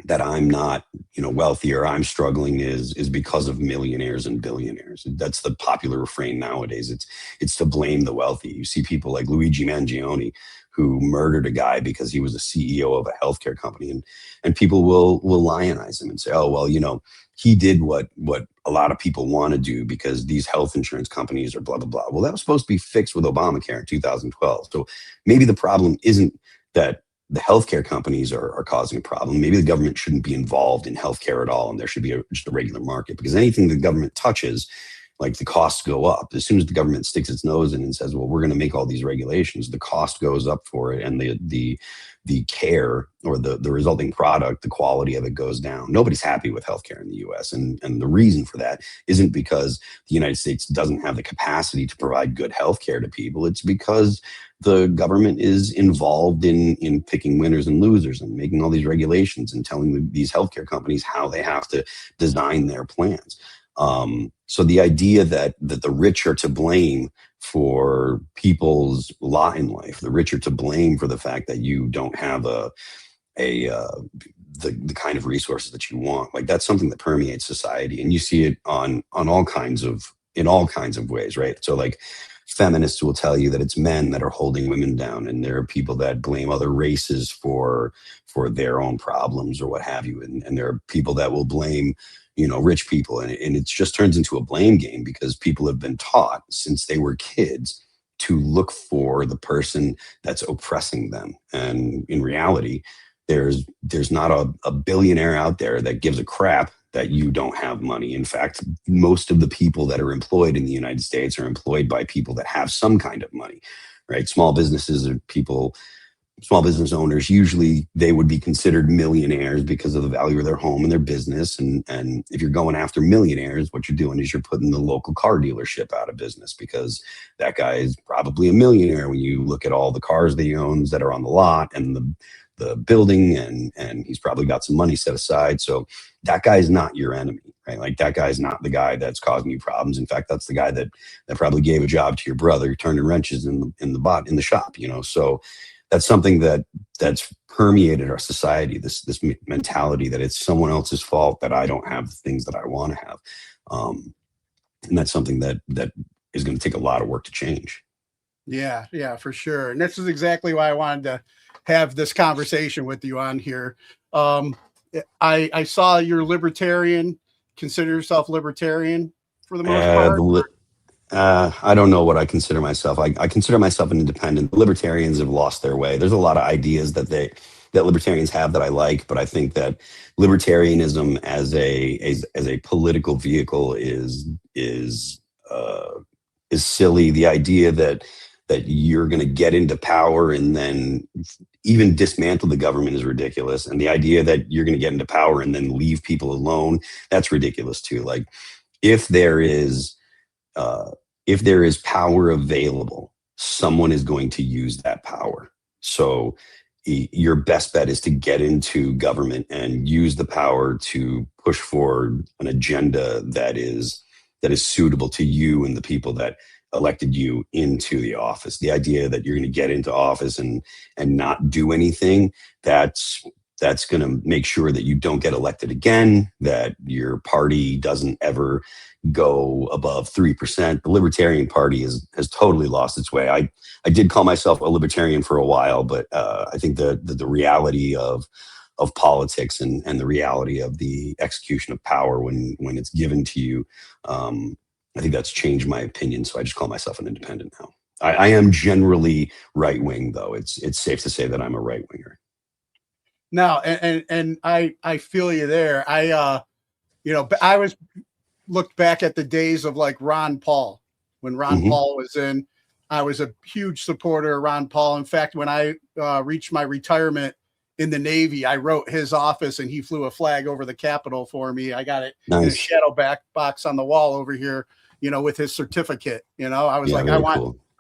that I'm not, wealthy, or I'm struggling is because of millionaires and billionaires. That's the popular refrain nowadays. It's to blame the wealthy. You see people like Luigi Mangione, who murdered a guy because he was a CEO of a healthcare company, and people will lionize him and say, oh, well, he did what a lot of people want to do because these health insurance companies are blah, blah, blah. Well, that was supposed to be fixed with Obamacare in 2012. So maybe the problem isn't that the healthcare companies are causing a problem. Maybe the government shouldn't be involved in healthcare at all, and there should be just a regular market, because anything the government touches, like, the costs go up. As soon as the government sticks its nose in and says, well, we're going to make all these regulations, the cost goes up for it, and the care, or the resulting product, the quality of it goes down. Nobody's happy with healthcare in the US. And the reason for that isn't because the United States doesn't have the capacity to provide good healthcare to people. It's because the government is involved in picking winners and losers and making all these regulations and telling these healthcare companies how they have to design their plans. So the idea that the rich are to blame for people's lot in life, the rich are to blame for the fact that you don't have the kind of resources that you want, like, that's something that permeates society, and you see it in all kinds of ways, right? So, like, feminists will tell you that it's men that are holding women down, and there are people that blame other races for their own problems or what have you, and there are people that will blame, rich people, and it just turns into a blame game, because people have been taught since they were kids to look for the person that's oppressing them. And in reality, there's not a billionaire out there that gives a crap that you don't have money. In fact, most of the people that are employed in the United States are employed by people that have some kind of money, right? Small businesses are small business owners, usually they would be considered millionaires because of the value of their home and their business. And if you're going after millionaires, what you're doing is you're putting the local car dealership out of business, because that guy is probably a millionaire when you look at all the cars that he owns that are on the lot and the building, and he's probably got some money set aside. So that guy is not your enemy, right? Like, that guy is not the guy that's causing you problems. In fact, that's the guy that probably gave a job to your brother, turning wrenches in the shop, So that's something that's permeated our society, this mentality that it's someone else's fault that I don't have the things that I want to have. And that's something that is going to take a lot of work to change. Yeah, for sure. And this is exactly why I wanted to have this conversation with you on here. I saw you're libertarian. Consider yourself libertarian for the most part? I don't know what I consider myself. I consider myself an independent. Libertarians have lost their way. There's a lot of ideas that libertarians have that I like, but I think that libertarianism as a political vehicle is silly. The idea that you're going to get into power and then even dismantle the government is ridiculous. And the idea that you're going to get into power and then leave people alone, that's ridiculous too. Like, if there is power available, someone is going to use that power. So your best bet is to get into government and use the power to push forward an agenda that is suitable to you and the people that elected you into the office. The idea that you're going to get into office and not do anything, that's going to make sure that you don't get elected again, that your party doesn't ever go above 3%. The Libertarian Party has totally lost its way. I did call myself a libertarian for a while, but I think the reality of politics and the reality of the execution of power when it's given to you, I think that's changed my opinion. So I just call myself an independent now. I am generally right wing, though. It's safe to say that I'm a right winger. No, and I feel you there. I was looked back at the days of like Ron Paul. When Ron Paul was in, I was a huge supporter of Ron Paul. In fact, when I reached my retirement in the Navy, I wrote his office and he flew a flag over the Capitol for me. I got it in a shadow box on the wall over here, with his certificate. I was like, I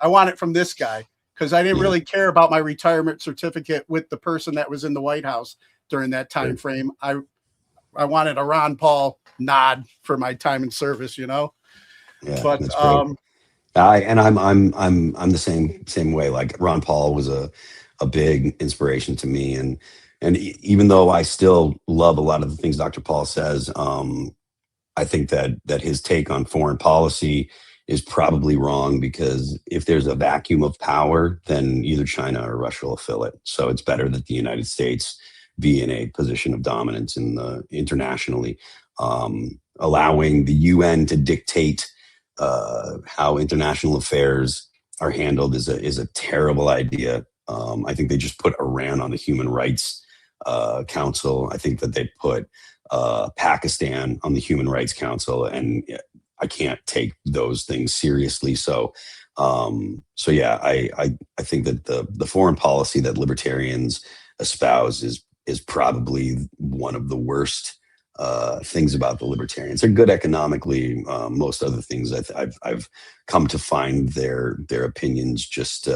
want it from this guy, because I didn't really care about my retirement certificate with the person that was in the White House during that time frame. I wanted a Ron Paul nod for my time in service, Yeah, but I'm the same way. Like, Ron Paul was a big inspiration to me, and even though I still love a lot of the things Dr. Paul says, I think that his take on foreign policy is probably wrong, because if there's a vacuum of power, then either China or Russia will fill it. So it's better that the United States be in a position of dominance internationally. allowing the UN to dictate how international affairs are handled is a terrible idea. I think they just put Iran on the Human Rights Council. I think that they put Pakistan on the Human Rights Council, and I can't take those things seriously. So yeah, I think that the foreign policy that libertarians espouse is probably one of the worst things about the libertarians. They're good economically. Most other things I've come to find their opinions just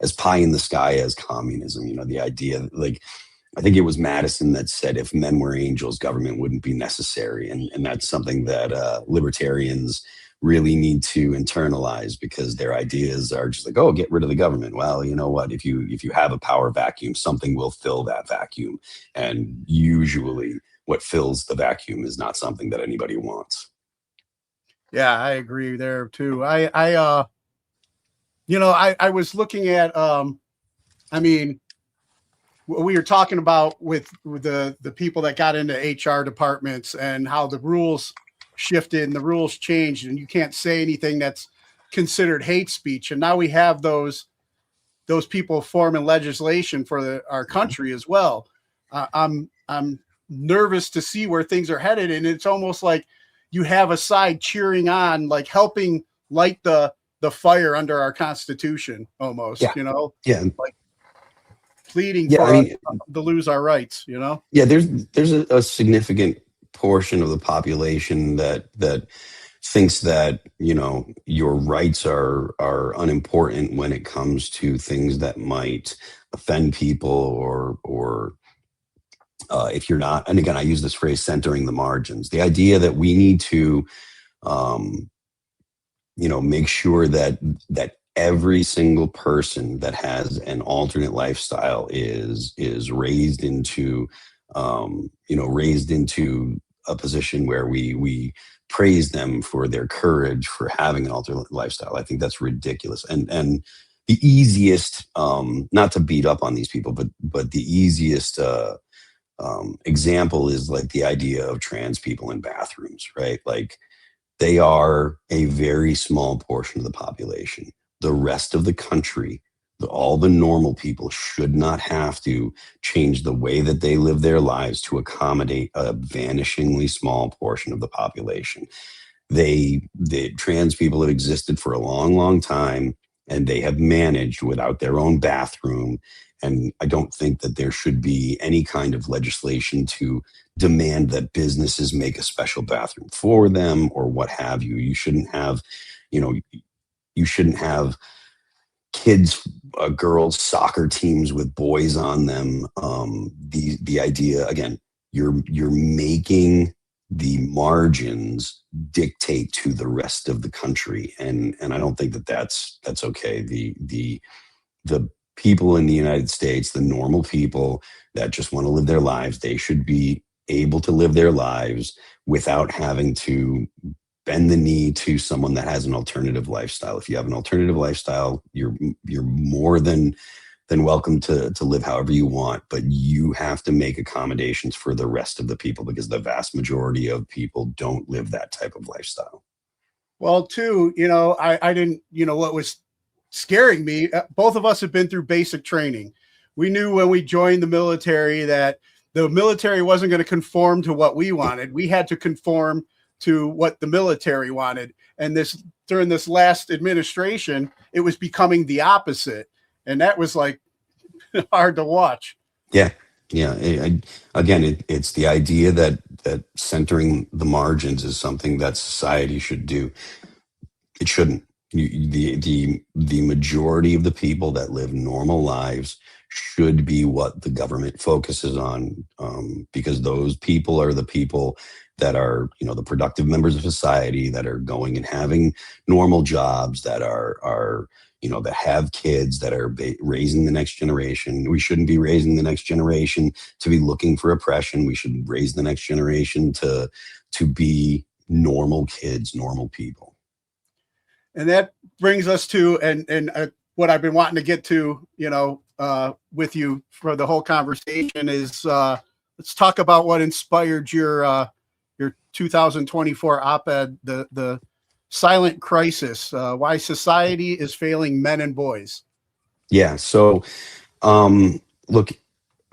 as pie in the sky as communism. You know, the idea, like, I think it was Madison that said, if men were angels, government wouldn't be necessary. And that's something that libertarians really need to internalize, because their ideas are just like, oh, get rid of the government. Well, you know what? If you have a power vacuum, something will fill that vacuum. And usually what fills the vacuum is not something that anybody wants. Yeah, I agree there too. I was looking at, I mean, we were talking about with the people that got into HR departments and how the rules shifted and the rules changed, and you can't say anything that's considered hate speech. And now we have those people forming legislation for our country as well. I'm nervous to see where things are headed, and it's almost like you have a side cheering on, like helping light the fire under our Constitution, almost. Yeah. You know, Yeah, like pleading yeah, for I mean, us to lose our rights. You know, yeah, there's a significant portion of the population that thinks that, you know, your rights are unimportant when it comes to things that might offend people, or if you're not, and again, I use this phrase, centering the margins. The idea that we need to make sure that every single person that has an alternate lifestyle is raised into a position where we praise them for their courage for having an alternate lifestyle. I think that's ridiculous. And the easiest, not to beat up on these people, but the easiest example is like the idea of trans people in bathrooms, right? Like, they are a very small portion of the population. The rest of the country, all the normal people, should not have to change the way that they live their lives to accommodate a vanishingly small portion of the population. The trans people have existed for a long, long time, and they have managed without their own bathroom. And I don't think that there should be any kind of legislation to demand that businesses make a special bathroom for them or what have you. You shouldn't have, you shouldn't have kids, girls soccer teams with boys on them. The idea, again, you're making the margins dictate to the rest of the country, and I don't think that that's okay. The people in the United States, the normal people that just want to live their lives, they should be able to live their lives without having to bend the knee to someone that has an alternative lifestyle. If you have an alternative lifestyle, you're more than welcome to live however you want, but you have to make accommodations for the rest of the people, because the vast majority of people don't live that type of lifestyle. well, too, I didn't, what was scaring me, both of us have been through basic training. We knew when we joined the military that the military wasn't going to conform to what we wanted. We had to conform to what the military wanted. And during this last administration, it was becoming the opposite. And that was like hard to watch. Yeah. Again, it's the idea that centering the margins is something that society should do. It shouldn't. The majority of the people that live normal lives should be what the government focuses on, because those people are the people that are, the productive members of society, that are going and having normal jobs, that are that have kids, that are raising the next generation. We shouldn't be raising the next generation to be looking for oppression. We should raise the next generation to be normal kids, normal people. And that brings us to, and what I've been wanting to get to, with you for the whole conversation is, let's talk about what inspired your your 2024 op-ed, the silent crisis, why society is failing men and boys. Yeah. So, look,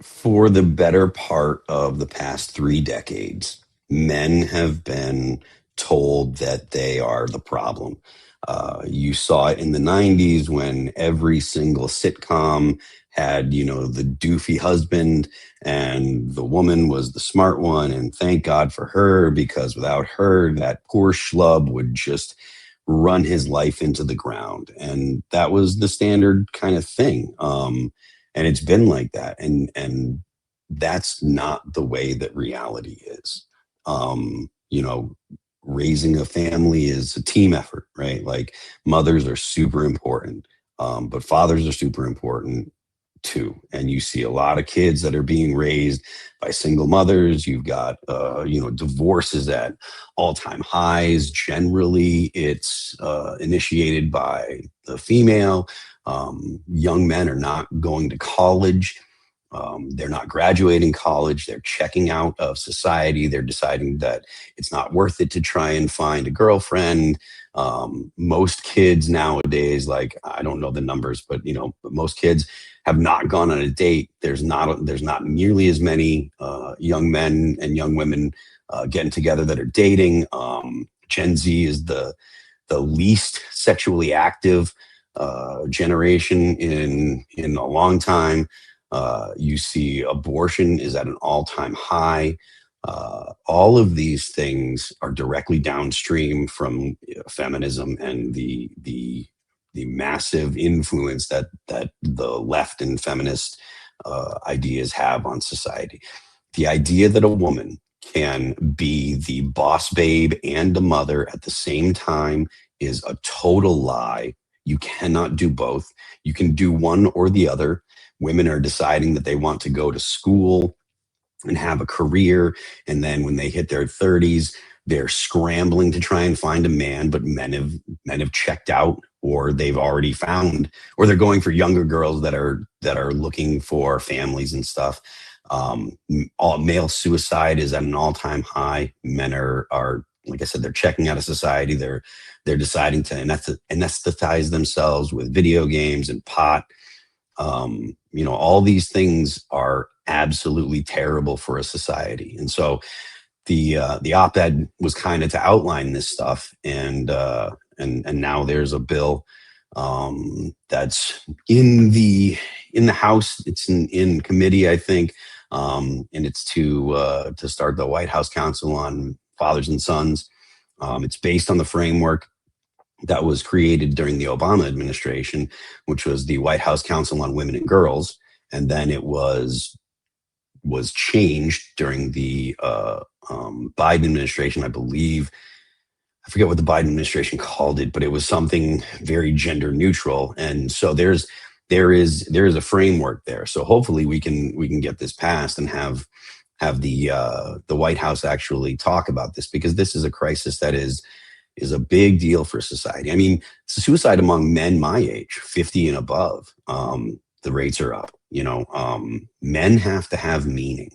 for the better part of the past 3 decades, men have been told that they are the problem. You saw it in the 90s when every single sitcom had, the doofy husband and the woman was the smart one. And thank God for her, because without her, that poor schlub would just run his life into the ground. And that was the standard kind of thing. And it's been like that. And that's not the way that reality is. Raising a family is a team effort, right? Like mothers are super important, but fathers are super important too. And you see a lot of kids that are being raised by single mothers. You've got, divorces at all-time highs. Generally, it's initiated by the female. Young men are not going to college. They're not graduating college. They're checking out of society. They're deciding that it's not worth it to try and find a girlfriend. Most kids nowadays, like, I don't know the numbers, but most kids have not gone on a date. There's not nearly as many young men and young women getting together that are dating. Gen Z is the least sexually active generation in a long time. You see abortion is at an all-time high. All of these things are directly downstream from feminism and the massive influence that the left and feminist ideas have on society. The idea that a woman can be the boss babe and a mother at the same time is a total lie. You cannot do both. You can do one or the other. Women are deciding that they want to go to school and have a career. And then when they hit their 30s, they're scrambling to try and find a man, but men have checked out, or they've already found, or they're going for younger girls that are looking for families and stuff. All male suicide is at an all-time high. Men are like I said, they're checking out of society. They're deciding to anesthetize themselves with video games and pot. All these things are absolutely terrible for a society. And so the op-ed was kind of to outline this stuff. And now there's a bill that's in the House. It's in committee, I think. And it's to start the White House Council on Fathers and Sons. It's based on the framework that was created during the Obama administration, which was the White House Council on Women and Girls. And then it was changed during the Biden administration, I believe. I forget what the Biden administration called it, but it was something very gender neutral. And so there is a framework there. So hopefully we can get this passed and have the White House actually talk about this, because this is a crisis that is a big deal for society. I mean, suicide among men my age, 50 and above, the rates are up. Men have to have meaning.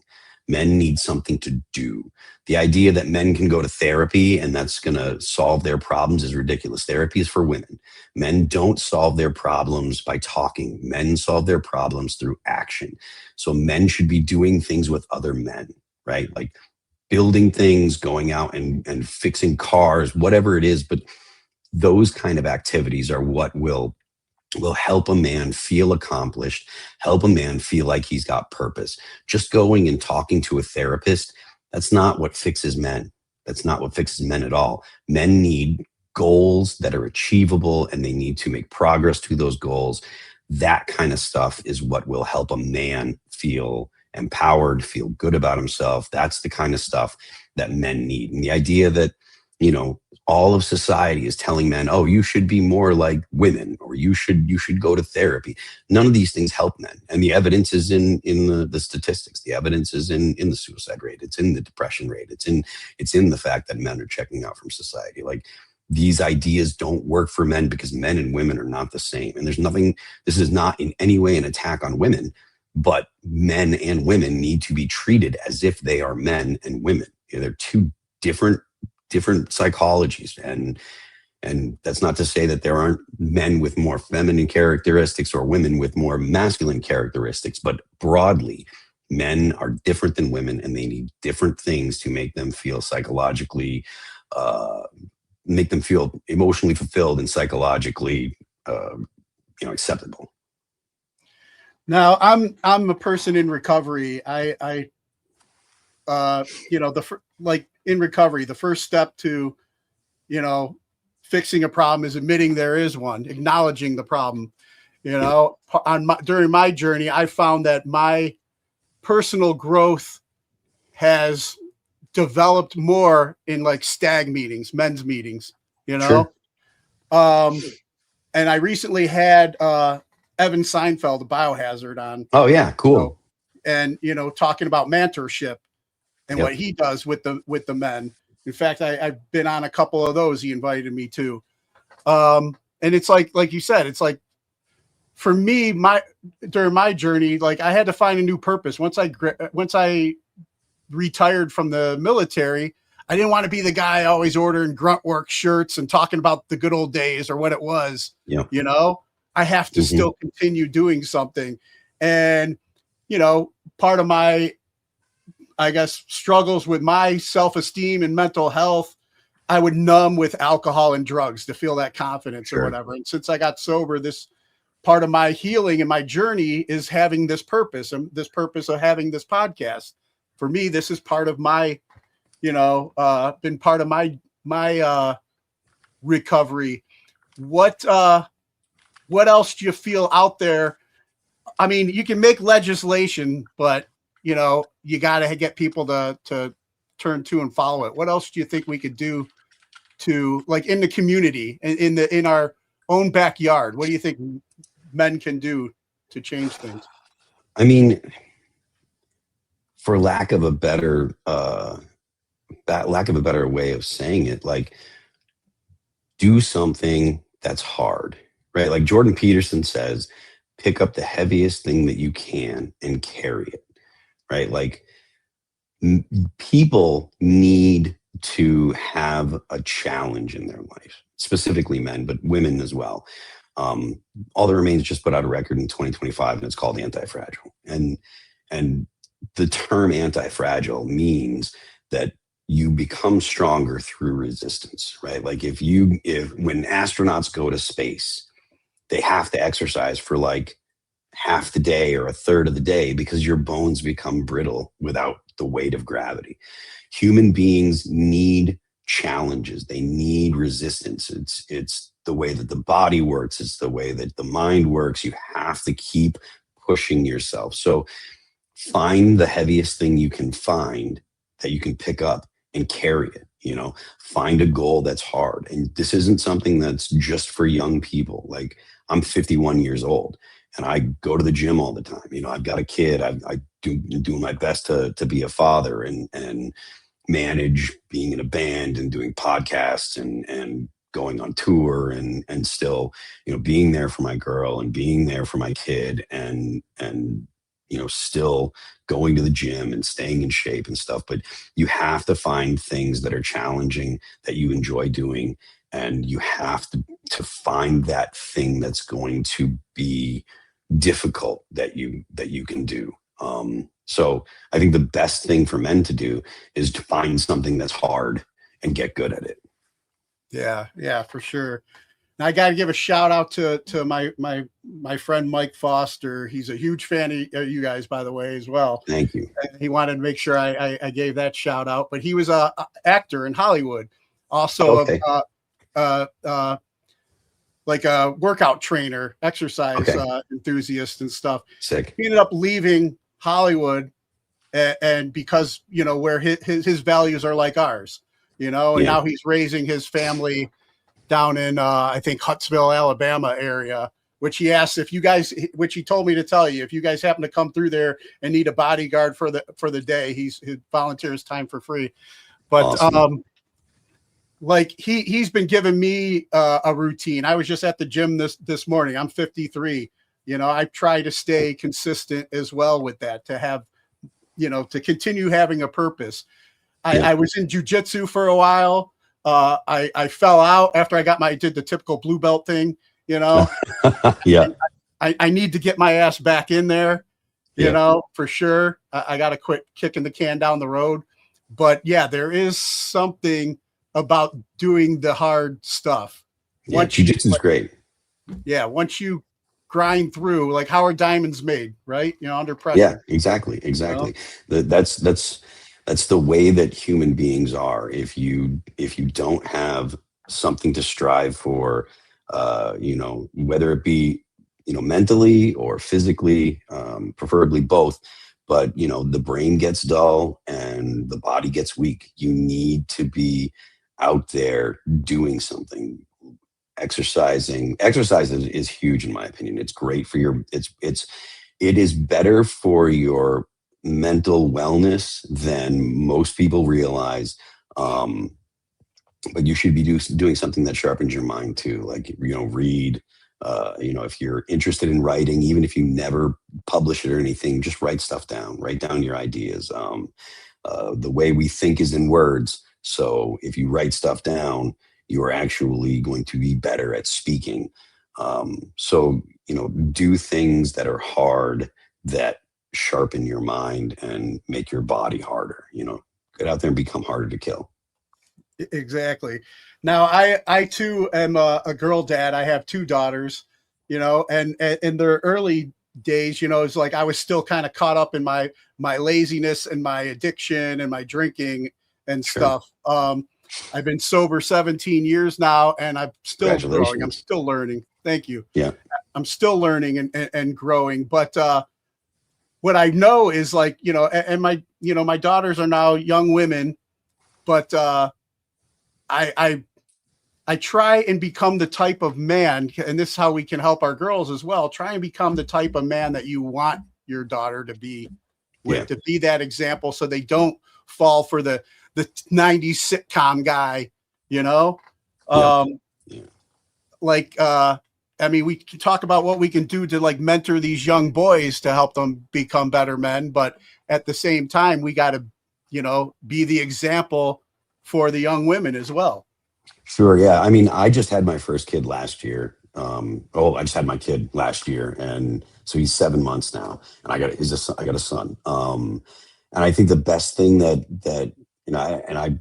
Men need something to do. The idea that men can go to therapy and that's going to solve their problems is ridiculous. Therapy is for women. Men don't solve their problems by talking. Men solve their problems through action. So men should be doing things with other men, right? Like building things, going out and fixing cars, whatever it is. But those kind of activities are what will help a man feel accomplished, help a man feel like he's got purpose. Just going and talking to a therapist, that's not what fixes men. That's not what fixes men at all. Men need goals that are achievable, and they need to make progress to those goals. That kind of stuff is what will help a man feel empowered, feel good about himself. That's the kind of stuff that men need. And the idea that, all of society is telling men, oh, you should be more like women, or you should go to therapy. None of these things help men. And the evidence is in the statistics. The evidence is in the suicide rate. It's in the depression rate. It's in the fact that men are checking out from society. Like, these ideas don't work for men because men and women are not the same. And this is not in any way an attack on women, but men and women need to be treated as if they are men and women. They're two different psychologies, and that's not to say that there aren't men with more feminine characteristics or women with more masculine characteristics, but broadly, men are different than women, and they need different things to make them feel psychologically, make them feel emotionally fulfilled and psychologically, acceptable. Now, I'm a person in recovery. In recovery, the first step to, fixing a problem is admitting there is one, acknowledging the problem. During my journey, I found that my personal growth has developed more in like stag meetings, men's meetings, Sure. And I recently had Evan Seinfeld, the Biohazard, on. Oh yeah, cool. And talking about mentorship and Yep. what he does with the men. In fact, I've been on a couple of those. He invited me to. And it's like you said, it's like for me, during my journey, like I had to find a new purpose. Once I retired from the military, I didn't want to be the guy always ordering grunt work shirts and talking about the good old days or what it was. Yep. I have to still continue doing something. And, part of my, I guess, struggles with my self-esteem and mental health, I would numb with alcohol and drugs to feel that confidence or whatever. And since I got sober, this part of my healing and my journey is having this purpose, and this purpose of having this podcast. For me, this is part of my, been part of my recovery. What else do you feel out there? I mean, you can make legislation, but you got to get people to turn to and follow it. What else do you think we could do to, like, in the community, in our own backyard? What do you think men can do to change things? I mean, for lack of a better way of saying it, like, do something that's hard, right? Like Jordan Peterson says, pick up the heaviest thing that you can and carry it, right? Like, people need to have a challenge in their life, specifically men, but women as well. All That Remains just put out a record in 2025, and it's called Anti-Fragile. And the term anti-fragile means that you become stronger through resistance, right? Like if when astronauts go to space, they have to exercise for like half the day or a third of the day because your bones become brittle without the weight of gravity. Human beings need challenges. They need resistance. It's the way that the body works. It's the way that the mind works. You have to keep pushing yourself. So find the heaviest thing you can find that you can pick up and carry it. Find a goal that's hard. And this isn't something that's just for young people. Like, I'm 51 years old and I go to the gym all the time. I've got a kid. I do my best to be a father and manage being in a band and doing podcasts and going on tour and still, being there for my girl and being there for my kid and still going to the gym and staying in shape and stuff. But you have to find things that are challenging that you enjoy doing. And you have to find that thing that's going to be difficult that you can do. So I think the best thing for men to do is to find something that's hard and get good at it. Yeah, for sure. And I got to give a shout out to my friend Mike Foster. He's a huge fan of you guys, by the way, as well. Thank you. He wanted to make sure I gave that shout out. But he was a actor in Hollywood, also Okay. like a workout trainer, exercise enthusiast and stuff. Sick. He ended up leaving Hollywood, and because where his values are like ours, and now he's raising his family down in I think Huntsville, Alabama area, which he asked if you guys, which he told me to tell you, if you guys happen to come through there and need a bodyguard for the day, he volunteers time for free. But Awesome. like he's been giving me a routine. I was just at the gym this morning. I'm 53. I try to stay consistent as well with that, to have, to continue having a purpose. I was in jujitsu for a while. I fell out after did the typical blue belt thing, you know. Yeah. I need to get my ass back in there, you know, for sure. I got to quit kicking the can down the road. But yeah, there is something about doing the hard stuff. Jiu-jitsu is great. Yeah, once you grind through, like Howard Diamond's made, right? You know, under pressure. Yeah, exactly. You know? That's the way that human beings are. If you don't have something to strive for, you know, whether it be, you know, mentally or physically, preferably both, but you know, the brain gets dull and the body gets weak. You need to be out there doing something. Exercise is huge in my opinion. It's great for it is better for your mental wellness than most people realize. But you should be doing something that sharpens your mind too, like, you know, read. You know, if you're interested in writing, even if you never publish it or anything, just write stuff down. Write down your ideas. The way we think is in words. So if you write stuff down, you are actually going to be better at speaking. So, you know, do things that are hard, that sharpen your mind and make your body harder. You know, get out there and become harder to kill. Exactly. Now, I too am a girl dad. I have 2 daughters, you know, and in their early days, you know, it's like I was still kind of caught up in my laziness and my addiction and my drinking and stuff. I've been sober 17 years now, and I'm still growing. I'm still learning. Thank you. Yeah. I'm still learning and growing. But what I know is, like, you know, and my daughters are now young women, but I try and become the type of man, and this is how we can help our girls as well. Try and become the type of man that you want your daughter to be with, to be that example, so they don't fall for the 90s sitcom guy, you know? Like, I mean, we can talk about what we can do to like mentor these young boys to help them become better men. But at the same time, we got to, you know, be the example for the young women as well. Sure. Yeah. I mean, I just had my first kid last year. I just had my kid last year. And so he's 7 months now, and I got a son. And I think the best thing that, you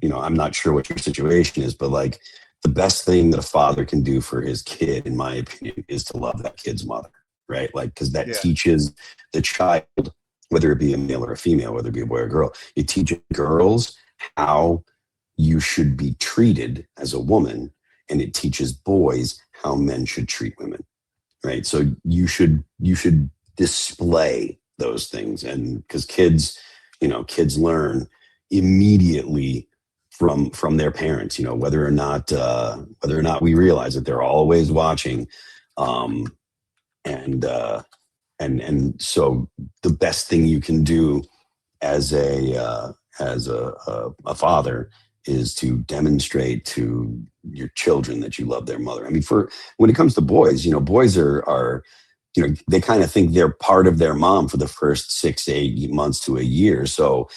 know, I'm not sure what your situation is, but like the best thing that a father can do for his kid, in my opinion, is to love that kid's mother, right? Like, because that teaches the child, whether it be a male or a female, whether it be a boy or a girl, it teaches girls how you should be treated as a woman, and it teaches boys how men should treat women, right? So you should display those things, and because kids learn immediately from their parents, you know, whether or not we realize that they're always watching, and so the best thing you can do as a father is to demonstrate to your children that you love their mother. I mean, when it comes to boys, you know, boys are you know, they kind of think they're part of their mom for the first 6 to 8 months to a year. So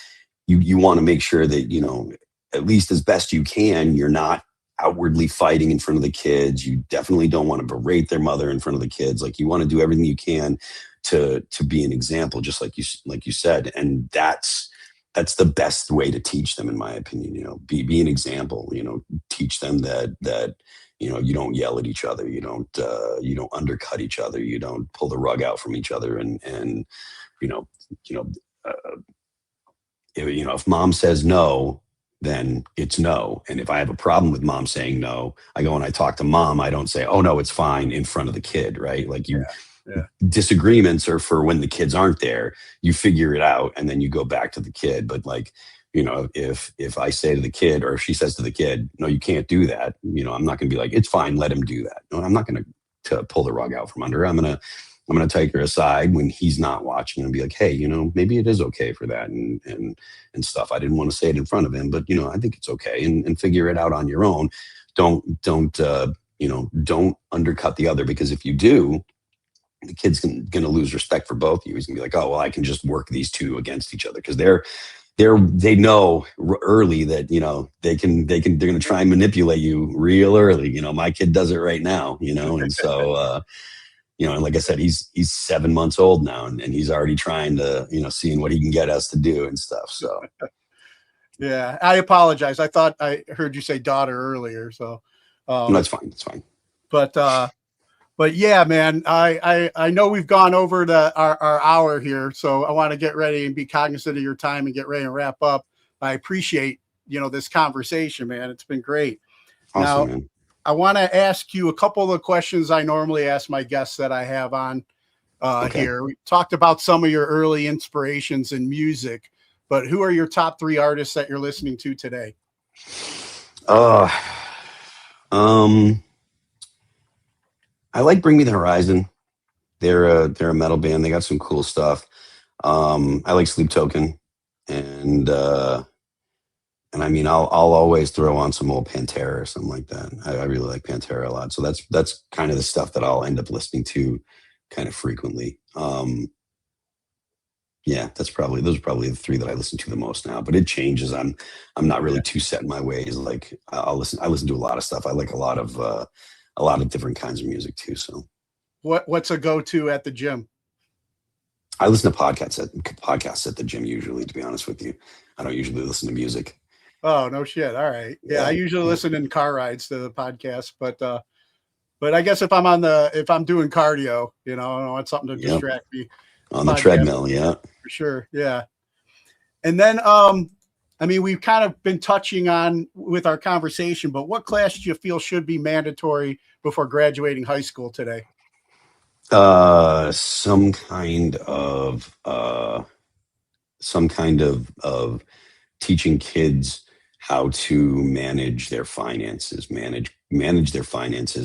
you want to make sure that, you know, at least as best you can, you're not outwardly fighting in front of the kids. You definitely don't want to berate their mother in front of the kids. Like, you want to do everything you can to be an example, just like you said. And that's the best way to teach them, in my opinion. You know, be an example. You know, teach them that you know, you don't yell at each other, you don't undercut each other, you don't pull the rug out from each other, and if mom says no, then it's no. And if I have a problem with mom saying no, I go and I talk to mom. I don't say, oh no, it's fine, in front of the kid, right? Like, disagreements are for when the kids aren't there. You figure it out and then you go back to the kid. But like, you know, if I say to the kid, or if she says to the kid, no, you can't do that, you know, I'm not going to be like, it's fine, let him do that. No, I'm not going to pull the rug out from under her. I'm going to take her aside when he's not watching and be like, hey, you know, maybe it is okay for that, and stuff. I didn't want to say it in front of him, but, you know, I think it's okay, and figure it out on your own. Don't undercut the other, because if you do, the kid's going to lose respect for both of you. He's going to be like, oh, well, I can just work these two against each other, because they're they know early that, you know, they're going to try and manipulate you real early. You know, my kid does it right now, you know, and so, you know, and like I said, he's 7 months old now, and he's already trying to, you know, seeing what he can get us to do and stuff. So, yeah, I apologize. I thought I heard you say daughter earlier. So, no, it's fine. It's fine. But yeah, man, I know we've gone over our hour here, so I want to get ready and be cognizant of your time and get ready and wrap up. I appreciate, you know, this conversation, man. It's been great. Awesome, Now, man. I want to ask you a couple of questions I normally ask my guests that I have on here. We talked about some of your early inspirations in music, but who are your top 3 artists that you're listening to today? I like Bring Me the Horizon. They're a metal band. They got some cool stuff. I like Sleep Token, and I mean, I'll always throw on some old Pantera or something like that. I really like Pantera a lot. So that's kind of the stuff that I'll end up listening to kind of frequently. Yeah, those are probably the 3 that I listen to the most now, but it changes. I'm not really too set in my ways. Like I listen to a lot of stuff. I like a lot of different kinds of music too. So What's a go-to at the gym? I listen to podcasts at the gym usually, to be honest with you. I don't usually listen to music. Oh, no shit. All right. Yeah, I usually listen in car rides to the podcast, but I guess if I'm doing cardio, you know, I want something to distract me. On the treadmill, yeah. For sure. Yeah. And then I mean, we've kind of been touching on with our conversation, but what class do you feel should be mandatory before graduating high school today? Some kind of teaching kids how to manage their finances,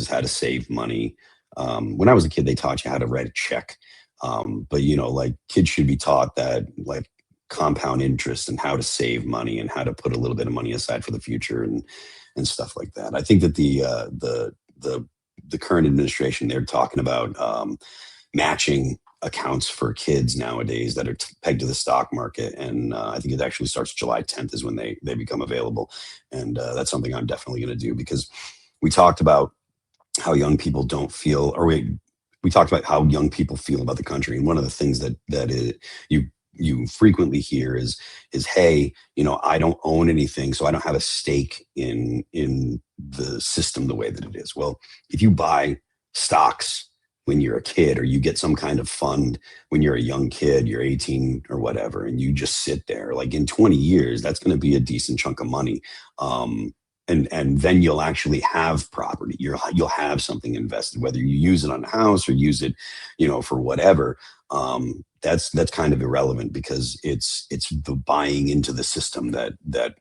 how to save money. When I was a kid, they taught you how to write a check. But you know, like kids should be taught that, like, compound interest and how to save money and how to put a little bit of money aside for the future and stuff like that. I think that the current administration, they're talking about matching accounts for kids nowadays that are pegged to the stock market, and I think it actually starts July 10th is when they become available, and that's something I'm definitely going to do, because we talked about how young people don't feel, or we talked about how young people feel about the country, and one of the things you frequently hear is, hey, you know, I don't own anything, so I don't have a stake in the system the way that it is. Well, if you buy stocks when you're a kid, or you get some kind of fund when you're a young kid, you're 18 or whatever, and you just sit there, like, in 20 years, that's going to be a decent chunk of money. And then you'll actually have property. You'll have something invested, whether you use it on a house or use it, you know, for whatever. That's kind of irrelevant, because it's the buying into the system that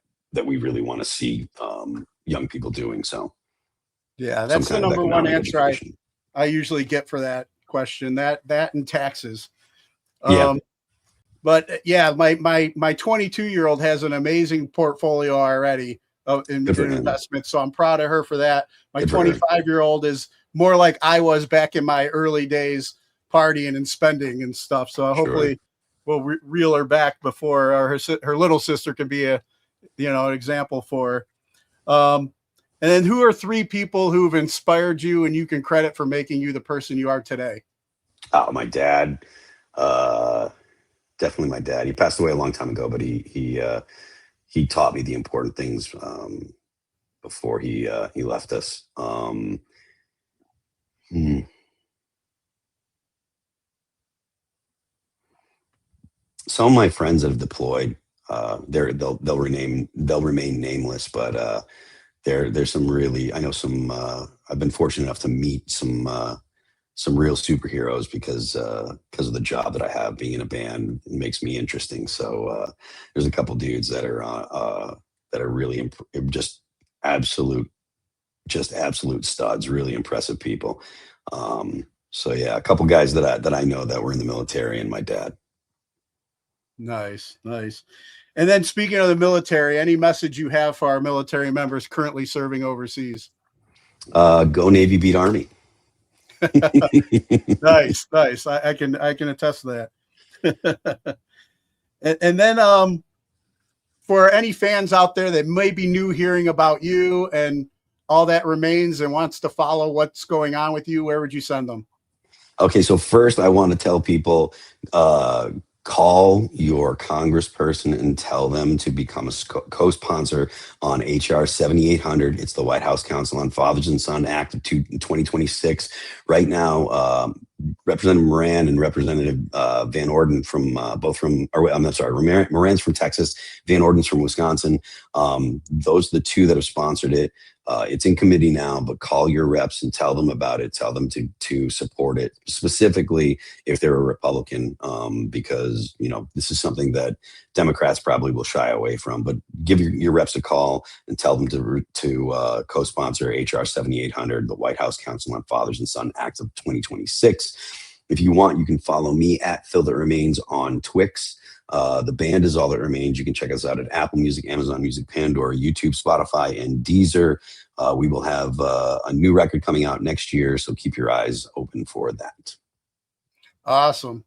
we really want to see young people doing. So yeah, that's the number one answer I usually get for that question. That and taxes. But yeah, my 22-year-old has an amazing portfolio already of investments, so I'm proud of her for that. My 25-year-old is more like I was back in my early days, partying and spending and stuff. So hopefully we'll reel her back before her little sister can be an example for her. And then who are 3 people who've inspired you and you can credit for making you the person you are today? Oh, my dad. Definitely my dad. He passed away a long time ago, but he taught me the important things before he left us. Some of my friends that have deployed, they'll remain nameless, but there's some really, I know some. I've been fortunate enough to meet some real superheroes because of the job that I have. Being in a band, it makes me interesting. So there's a couple dudes that are really just absolute studs, really impressive people. So yeah, a couple guys that I know that were in the military, and my dad. Nice. And then, speaking of the military, any message you have for our military members currently serving overseas? Go Navy, beat Army. Nice. I can attest to that. and then for any fans out there that may be new hearing about you and All That Remains and wants to follow what's going on with you, where would you send them? Okay, so first I want to tell people, call your congressperson and tell them to become a co-sponsor on HR 7800. It's the White House Council on Fathers and Son Act of 2026. Right now, Representative Moran and Representative Van Orden Moran's from Texas, Van Orden's from Wisconsin. Those are the two that have sponsored it. It's in committee now, but call your reps and tell them about it. Tell them to support it, specifically if they're a Republican, because this is something that Democrats probably will shy away from. But give your reps a call and tell them to co-sponsor HR 7800, the White House Council on Fathers and Son Act of 2026. If you want, you can follow me at Phil That Remains on Twix. The band is All That Remains. You can check us out at Apple Music, Amazon Music, Pandora, YouTube, Spotify, and Deezer. We will have a new record coming out next year, so keep your eyes open for that. Awesome.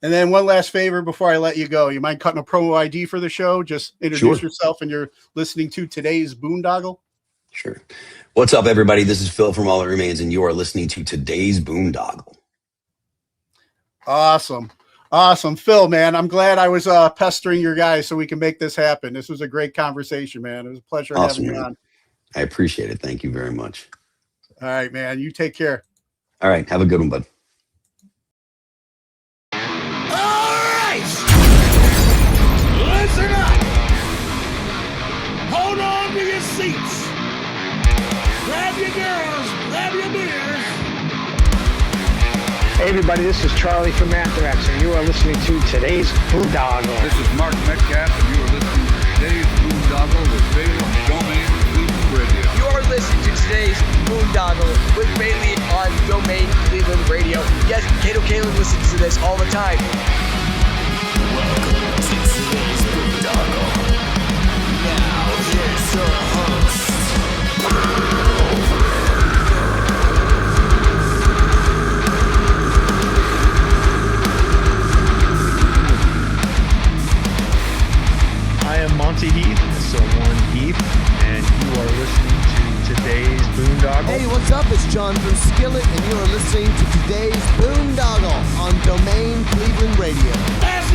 And then one last favor before I let you go. You mind cutting a promo ID for the show? Just introduce yourself, and you're listening to today's Boondoggle. Sure. What's up, everybody? This is Phil from All That Remains, and you are listening to today's Boondoggle. Awesome. Phil, man, I'm glad I was pestering your guys so we can make this happen. This was a great conversation, man. It was a pleasure having you on. I appreciate it. Thank you very much. All right, man. You take care. All right. Have a good one, bud. All right! Listen up! Hold on to your seats. Grab your girls, grab your beers. Hey everybody, this is Charlie from Anthrax, and you are listening to today's Boondoggle. This is Mark Metcalf, and you are listening to today's Boondoggle with Balaam Domain Cleveland Radio. You are listening to today's Boondoggle with Bailey on Domain Cleveland Radio. Yes, Kato Kalin listens to this all the time. Welcome to today's Boondoggle. Now here's your host. I am Monty Heath, so one Heath, and you are listening to today's Boondoggle. Hey, what's up? It's John from Skillet, and you are listening to today's Boondoggle on Domain Cleveland Radio. That's